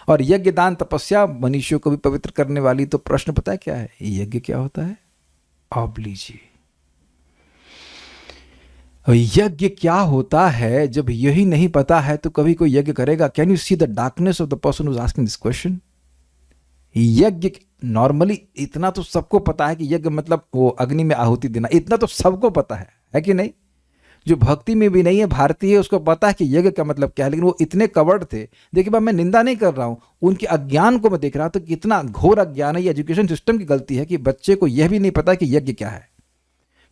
और यज्ञ दान तपस्या मनुष्यों को भी पवित्र करने वाली। तो प्रश्न पता है क्या है, यज्ञ क्या होता है? अब लीजिए, यज्ञ क्या होता है जब यही नहीं पता है तो कभी कोई यज्ञ करेगा? Can you see the darkness of the person who is asking this question? यज्ञ नॉर्मली इतना तो सबको पता है कि यज्ञ मतलब वो अग्नि में आहुति देना, इतना तो सबको पता है कि नहीं? जो भक्ति में भी नहीं है, भारतीय है, उसको पता है कि यज्ञ का मतलब क्या है, लेकिन वो इतने कवर्ड थे। देखिए बात, मैं निंदा नहीं कर रहा हूँ, उनके अज्ञान को मैं देख रहा हूँ, तो कितना घोर अज्ञान है। ये एजुकेशन सिस्टम की गलती है कि बच्चे को यह भी नहीं पता कि यज्ञ क्या है।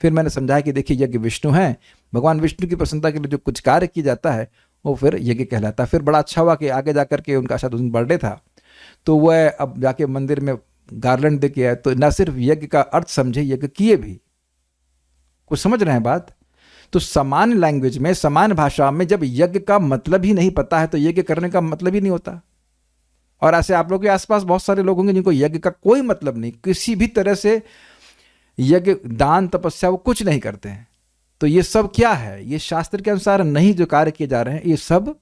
फिर मैंने समझाया कि देखिए यज्ञ विष्णु है, भगवान विष्णु की प्रसन्नता के लिए जो कुछ कार्य किया जाता है वो फिर यज्ञ कहलाता है। फिर बड़ा अच्छा हुआ कि आगे जाकर के उनका शायद उस दिन बर्थडे था, तो वह अब जाके मंदिर में गार्लैंड दे के आए, तो न सिर्फ यज्ञ का अर्थ समझे, यज्ञ किए भी। कुछ समझ रहे हैं बात? तो सामान्य लैंग्वेज में, सामान्य भाषा में जब यज्ञ का मतलब ही नहीं पता है तो यज्ञ करने का मतलब ही नहीं होता। और ऐसे आप लोगों के आसपास बहुत सारे लोग होंगे जिनको यज्ञ का कोई मतलब नहीं, किसी भी तरह से यज्ञ दान तपस्या वो कुछ नहीं करते हैं। तो ये सब क्या है? ये शास्त्र के अनुसार नहीं जो कार्य किए जा रहे हैं, ये सब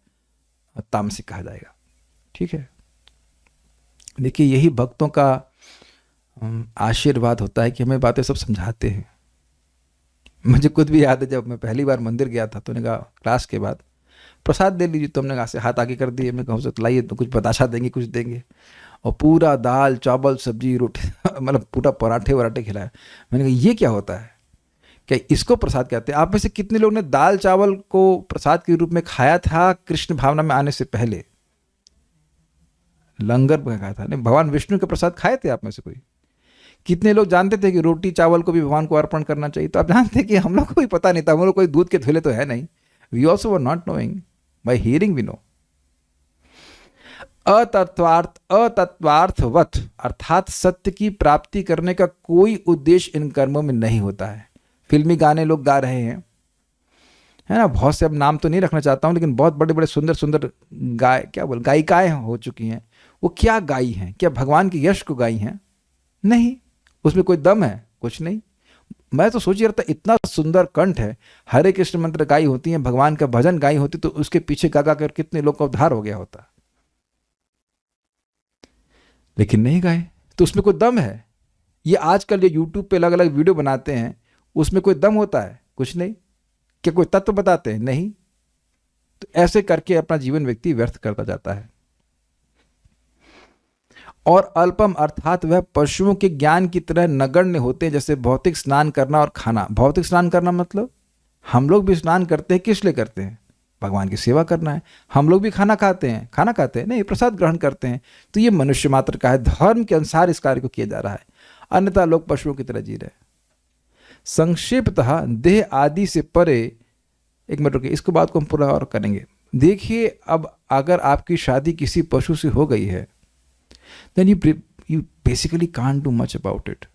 तामसिक कहा जाएगा। ठीक है, देखिए यही भक्तों का आशीर्वाद होता है कि हमें बातें सब समझाते हैं। मुझे खुद भी याद है जब मैं पहली बार मंदिर गया था, तो उन्होंने कहा क्लास के बाद प्रसाद दे लीजिए, तो हमने कहा से हाथ आगे कर दिए, मैं कहूँ लाइए तो कुछ बताशा देंगे, कुछ देंगे, और पूरा दाल चावल सब्जी रोटी मतलब पूरा पराठे वराठे खिलाया। मैंने कहा ये क्या होता है, क्या इसको प्रसाद कहते हैं? आप में से कितने लोग ने दाल चावल को प्रसाद के रूप में खाया था कृष्ण भावना में आने से पहले? लंगर में खाया था? नहीं, भगवान विष्णु के प्रसाद खाए थे आप में से कोई? कितने लोग जानते थे कि रोटी चावल को भी भगवान को अर्पण करना चाहिए? तो आप जानते हैं कि हम लोग को भी पता नहीं था, हम लोग कोई दूध के थैले तो है नहीं। We also were not knowing, by hearing we know. अतत्वार्थवत अर्थात सत्य की प्राप्ति करने का कोई उद्देश्य इन कर्मों में नहीं होता है। फिल्मी गाने लोग गा रहे हैं, है ना, बहुत से, अब नाम तो नहीं रखना चाहता हूँ, लेकिन बहुत बड़े बड़े सुंदर सुंदर गायिकाएं हो चुकी हैं। वो क्या गाई हैं? क्या भगवान के यश को गाई हैं? नहीं। उसमें कोई दम है? कुछ नहीं। मैं तो सोच रहा था इतना सुंदर कंठ है, हरे कृष्ण मंत्र गाई होती हैं, भगवान का भजन गाई होती, तो उसके पीछे गा गा कर कितने लोग का उद्धार हो गया होता, लेकिन नहीं गाए। तो उसमें कोई दम है? ये आजकल जो यूट्यूब पे अलग अलग वीडियो बनाते हैं, उसमें कोई दम होता है? कुछ नहीं। क्या कोई तत्व बताते हैं? नहीं। तो ऐसे करके अपना जीवन व्यक्ति व्यर्थ करता जाता है। और अल्पम अर्थात वह पशुओं के ज्ञान की तरह नगण्य होते हैं, जैसे भौतिक स्नान करना और खाना। भौतिक स्नान करना मतलब हम लोग भी स्नान करते हैं, किस लिए करते हैं? भगवान की सेवा करना है। हम लोग भी खाना खाते हैं नहीं, प्रसाद ग्रहण करते हैं। तो ये मनुष्य मात्र का है, धर्म के अनुसार इस कार्य को किया जा रहा है, अन्यथा लोग पशुओं की तरह जी रहे। संक्षिप्तः देह आदि से परे, एक मिनट रुकिए, इसको बात को हम पूरा और करेंगे। देखिए, अब अगर आपकी शादी किसी पशु से हो गई है, then you basically can't do much about it।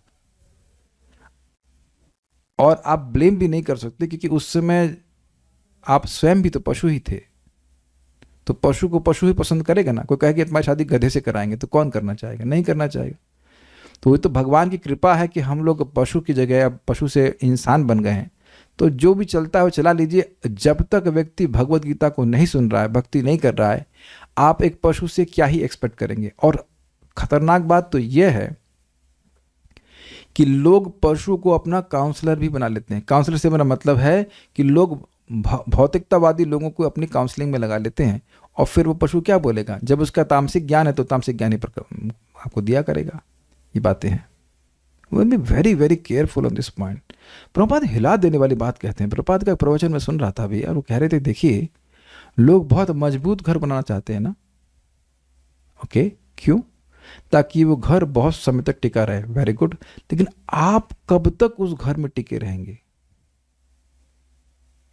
और आप ब्लेम भी नहीं कर सकते, क्योंकि उस समय आप स्वयं भी तो पशु ही थे। तो पशु को पशु ही पसंद करेगा ना। कोई कहे कि तुम्हारी शादी गधे से कराएंगे, तो कौन करना चाहेगा? नहीं करना चाहेगा। तो ये तो भगवान की कृपा है कि हम लोग पशु की जगह अब पशु से इंसान बन गए हैं। तो जो भी चलता है वो चला लीजिए। जब तक व्यक्ति भगवत गीता को नहीं सुन रहा है, भक्ति नहीं कर रहा है, आप एक पशु से क्या ही एक्सपेक्ट करेंगे। और खतरनाक बात तो यह है कि लोग पशु को अपना काउंसलर भी बना लेते हैं। काउंसलर से मेरा मतलब है कि लोग भौतिकतावादी लोगों को अपनी काउंसलिंग में लगा लेते हैं, और फिर वो पशु क्या बोलेगा? जब उसका तामसिक ज्ञान है तो तामसिक ज्ञान ही आपको दिया करेगा। ये बातें हैं। We be very very careful on this point. Prabhupada हिला देने वाली बात कहते हैं। प्रभुपाद का प्रवचन में सुन रहा था अभी, और वो कह रहे थे, देखिए लोग बहुत मजबूत घर बनाना चाहते हैं ना। ओके, क्यों? ताकि वो घर बहुत समय तक टिका रहे। Very good. लेकिन आप कब तक उस घर में टिके रहेंगे?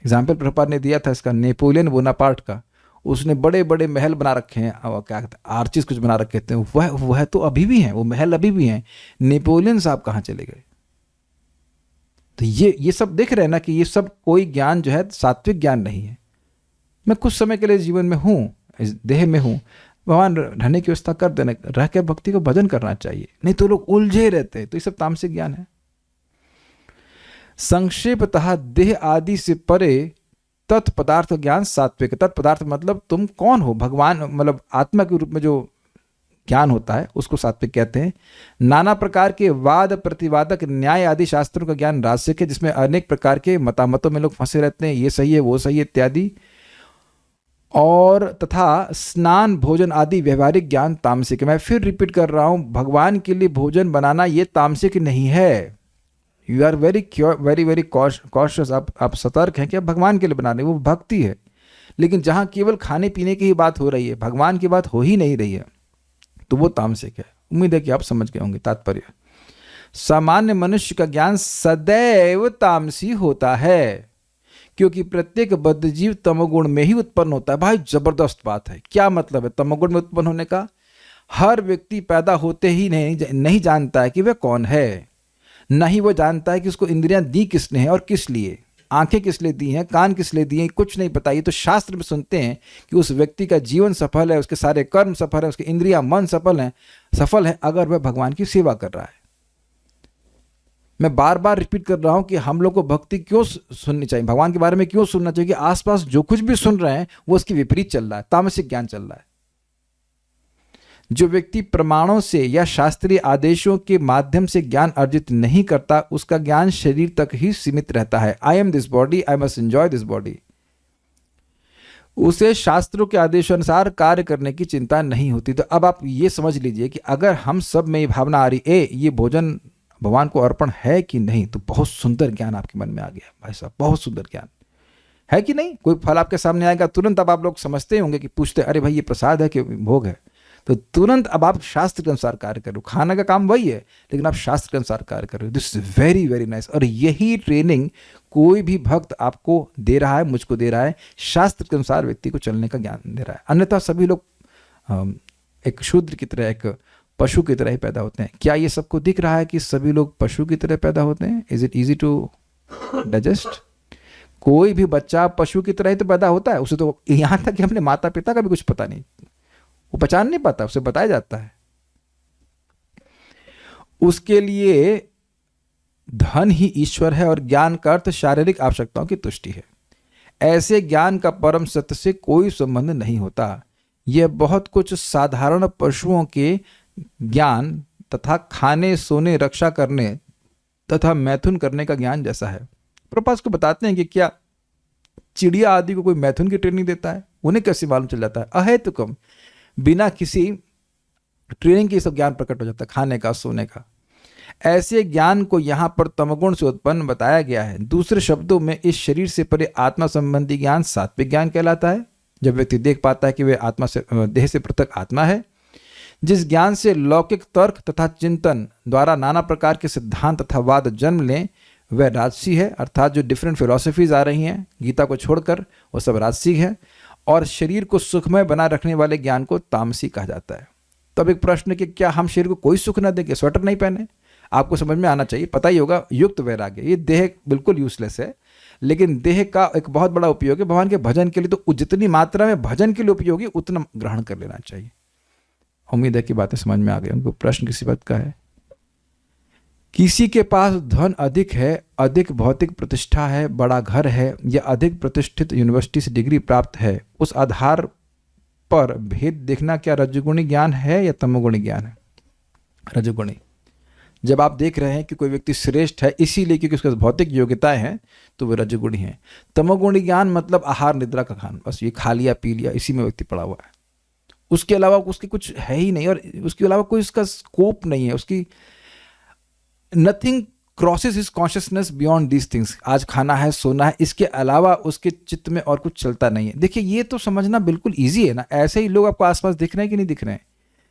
एग्जाम्पल प्रभुपाद ने दिया था इसका, नेपोलियन बोनापार्ट का। उसने बड़े बड़े महल बना रखे हैं, और क्या कहते हैं, आर्चिस कुछ बना रखे थे। वह तो अभी भी हैं, वो महल अभी भी हैं। नेपोलियन साहब कहाँ चले गए? तो ये सब देख रहे हैं ना कि ये सब कोई ज्ञान जो है सात्विक ज्ञान नहीं है। मैं कुछ समय के लिए जीवन में हूँ, इस देह में हूँ, भगवान रहने की व्यवस्था कर देने, रह के भक्ति को भजन करना चाहिए। नहीं तो लोग उलझे रहते हैं। तो ये सब तामसिक ज्ञान है। संक्षेपतः देह आदि से परे तत्पदार्थ ज्ञान सात्विक। तत्पदार्थ मतलब तुम कौन हो, भगवान मतलब आत्मा के रूप में जो ज्ञान होता है उसको सात्विक कहते हैं। नाना प्रकार के वाद प्रतिवादक न्याय आदि शास्त्रों का ज्ञान राजसिक है, जिसमें अनेक प्रकार के मतामतों में लोग फंसे रहते हैं, ये सही है वो सही है इत्यादि। और तथा स्नान भोजन आदि व्यवहारिक ज्ञान तामसिक है। मैं फिर रिपीट कर रहा हूं, भगवान के लिए भोजन बनाना ये तामसिक नहीं है। You are very very cautious, आप सतर्क हैं कि आप भगवान के लिए बना रहे हैं, वो भक्ति है। लेकिन जहाँ केवल खाने पीने की ही बात हो रही है, भगवान की बात हो ही नहीं रही है, तो वो तामसिक है। उम्मीद है कि आप समझ गए होंगे तात्पर्य। सामान्य मनुष्य का ज्ञान सदैव तामसी होता है, क्योंकि प्रत्येक बद्धजीव तमोगुण में ही उत्पन्न होता है। भाई जबरदस्त बात है। क्या मतलब है तमोगुण में उत्पन्न होने का? हर व्यक्ति पैदा होते ही नहीं जानता है कि वह कौन है, न ही वो जानता है कि उसको इंद्रियां दी किसने है और किस लिए, आंखें किस लिए दी हैं, कान किस लिए दिए, कुछ नहीं पता। ये तो शास्त्र में सुनते हैं कि उस व्यक्ति का जीवन सफल है, उसके सारे कर्म सफल है, उसकी इंद्रियां मन सफल है अगर वह भगवान की सेवा कर रहा है। मैं बार बार रिपीट कर रहा हूं कि हम लोग को भक्ति क्यों सुननी चाहिए, भगवान के बारे में क्यों सुनना चाहिए कि आसपास जो कुछ भी सुन रहे हैं वो उसके विपरीत चल रहा है, तामसिक ज्ञान चल रहा है। जो व्यक्ति प्रमाणों से या शास्त्रीय आदेशों के माध्यम से ज्ञान अर्जित नहीं करता, उसका ज्ञान शरीर तक ही सीमित रहता है। I am this body, I must enjoy this body. उसे शास्त्रों के आदेशानुसार कार्य करने की चिंता नहीं होती। तो अब आप ये समझ लीजिए कि अगर हम सब में ये भावना आ रही ये भोजन भगवान को अर्पण है कि नहीं, तो बहुत सुंदर ज्ञान आपके मन में आ गया भाई साहब, बहुत सुंदर ज्ञान है कि नहीं। कोई फल आपके सामने आएगा, तुरंत अब आप लोग समझते होंगे कि पूछते अरे भाई ये प्रसाद है कि भोग है, तो तुरंत अब आप शास्त्र के अनुसार कार्य करो। खाने का काम वही है, लेकिन आप शास्त्र के अनुसार कार्य करो। This is very very nice. और यही ट्रेनिंग कोई भी भक्त आपको दे रहा है, मुझको दे रहा है, शास्त्र के अनुसार व्यक्ति को चलने का ज्ञान दे रहा है। अन्यथा सभी लोग एक शूद्र की तरह, एक पशु की तरह ही पैदा होते हैं। क्या ये सबको दिख रहा है कि सभी लोग पशु की तरह पैदा होते हैं? Is it easy to digest? कोई भी बच्चा पशु की तरह ही तो पैदा होता है, उसे तो यहां तक कि अपने माता पिता का भी कुछ पता नहीं, वो पहचान नहीं पाता, उसे बताया जाता है। उसके लिए धन ही ईश्वर है और ज्ञान का अर्थ शारीरिक आवश्यकताओं की तुष्टि है। ऐसे ज्ञान का परम सत्य से कोई संबंध नहीं होता। यह बहुत कुछ साधारण पशुओं के ज्ञान तथा खाने सोने रक्षा करने तथा मैथुन करने का ज्ञान जैसा है। प्रभुपाद को बताते हैं कि क्या चिड़िया आदि को कोई मैथुन की ट्रेनिंग देता है? उन्हें कैसे मालूम चल जाता है? अहेतुकम, बिना किसी ट्रेनिंग के सब ज्ञान प्रकट हो जाता है, खाने का सोने का। ऐसे ज्ञान को यहाँ पर तमगुण से उत्पन्न बताया गया है। दूसरे शब्दों में इस शरीर से परे आत्मा संबंधी ज्ञान सात्विक ज्ञान कहलाता है। जब व्यक्ति देख पाता है कि वह आत्मा से, देह से पृथक आत्मा है। जिस ज्ञान से लौकिक तर्क तथा चिंतन द्वारा नाना प्रकार के सिद्धांत तथा वाद जन्म लें, वह राजसी है। अर्थात जो डिफरेंट फिलॉसफीज आ रही हैं गीता को छोड़कर, वो सब राजसी है। और शरीर को सुखमय बना रखने वाले ज्ञान को तामसी कहा जाता है। तब एक प्रश्न कि क्या हम शरीर को कोई सुख न देंगे? स्वेटर नहीं पहने? आपको समझ में आना चाहिए, पता ही होगा, युक्त वैराग्य। ये देह बिल्कुल यूजलेस है, लेकिन देह का एक बहुत बड़ा उपयोग है भगवान के भजन के लिए। तो जितनी मात्रा में भजन के लिए उपयोगी उतना ग्रहण कर लेना चाहिए। उम्मीद है कि बातें समझ में आ गई। उनको प्रश्न किसी बात का है? किसी के पास धन अधिक है, अधिक भौतिक प्रतिष्ठा है, बड़ा घर है या अधिक प्रतिष्ठित यूनिवर्सिटी से डिग्री प्राप्त है, उस आधार पर भेद देखना क्या रजोगुणी ज्ञान है या तमोगुणी ज्ञान है? रजोगुणी। जब आप देख रहे हैं कि कोई व्यक्ति श्रेष्ठ है इसीलिए क्योंकि उसके भौतिक योग्यताएं हैं, तो वे रजोगुणी हैं। तमोगुणी ज्ञान मतलब आहार निद्रा का खान, बस ये खा लिया पी लिया, इसी में व्यक्ति पड़ा हुआ है, उसके अलावा उसकी कुछ है ही नहीं, और उसके अलावा कोई उसका स्कोप नहीं है, उसकी nothing crosses his consciousness beyond these things. आज खाना है, सोना है, इसके अलावा उसके चित्त में और कुछ चलता नहीं है। देखिए ये तो समझना बिल्कुल ईजी है ना। ऐसे ही लोग आपको आसपास दिख रहे हैं कि नहीं दिख रहे हैं,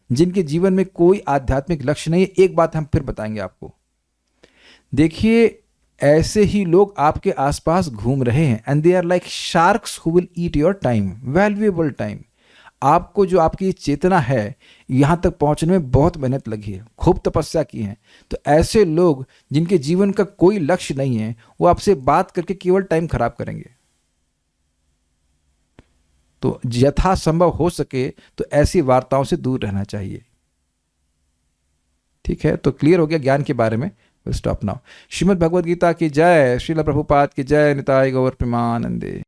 जिनके जीवन में कोई आध्यात्मिक लक्ष्य नहीं है। एक बात हम फिर बताएंगे आपको, देखिए ऐसे ही लोग आपके आसपास घूम रहे हैं, and they are like sharks who will eat your time, valuable time. आपको जो आपकी चेतना है यहाँ तक पहुँचने में बहुत मेहनत लगी है, खूब तपस्या की है। तो ऐसे लोग जिनके जीवन का कोई लक्ष्य नहीं है, वो आपसे बात करके केवल टाइम खराब करेंगे। तो यथासंभव हो सके तो ऐसी वार्ताओं से दूर रहना चाहिए। ठीक है, तो क्लियर हो गया ज्ञान के बारे में। Stop now. श्रीमद् भगवद गीता की जय, श्रील प्रभुपाद की जय, निताय गौर प्रेमानंदे।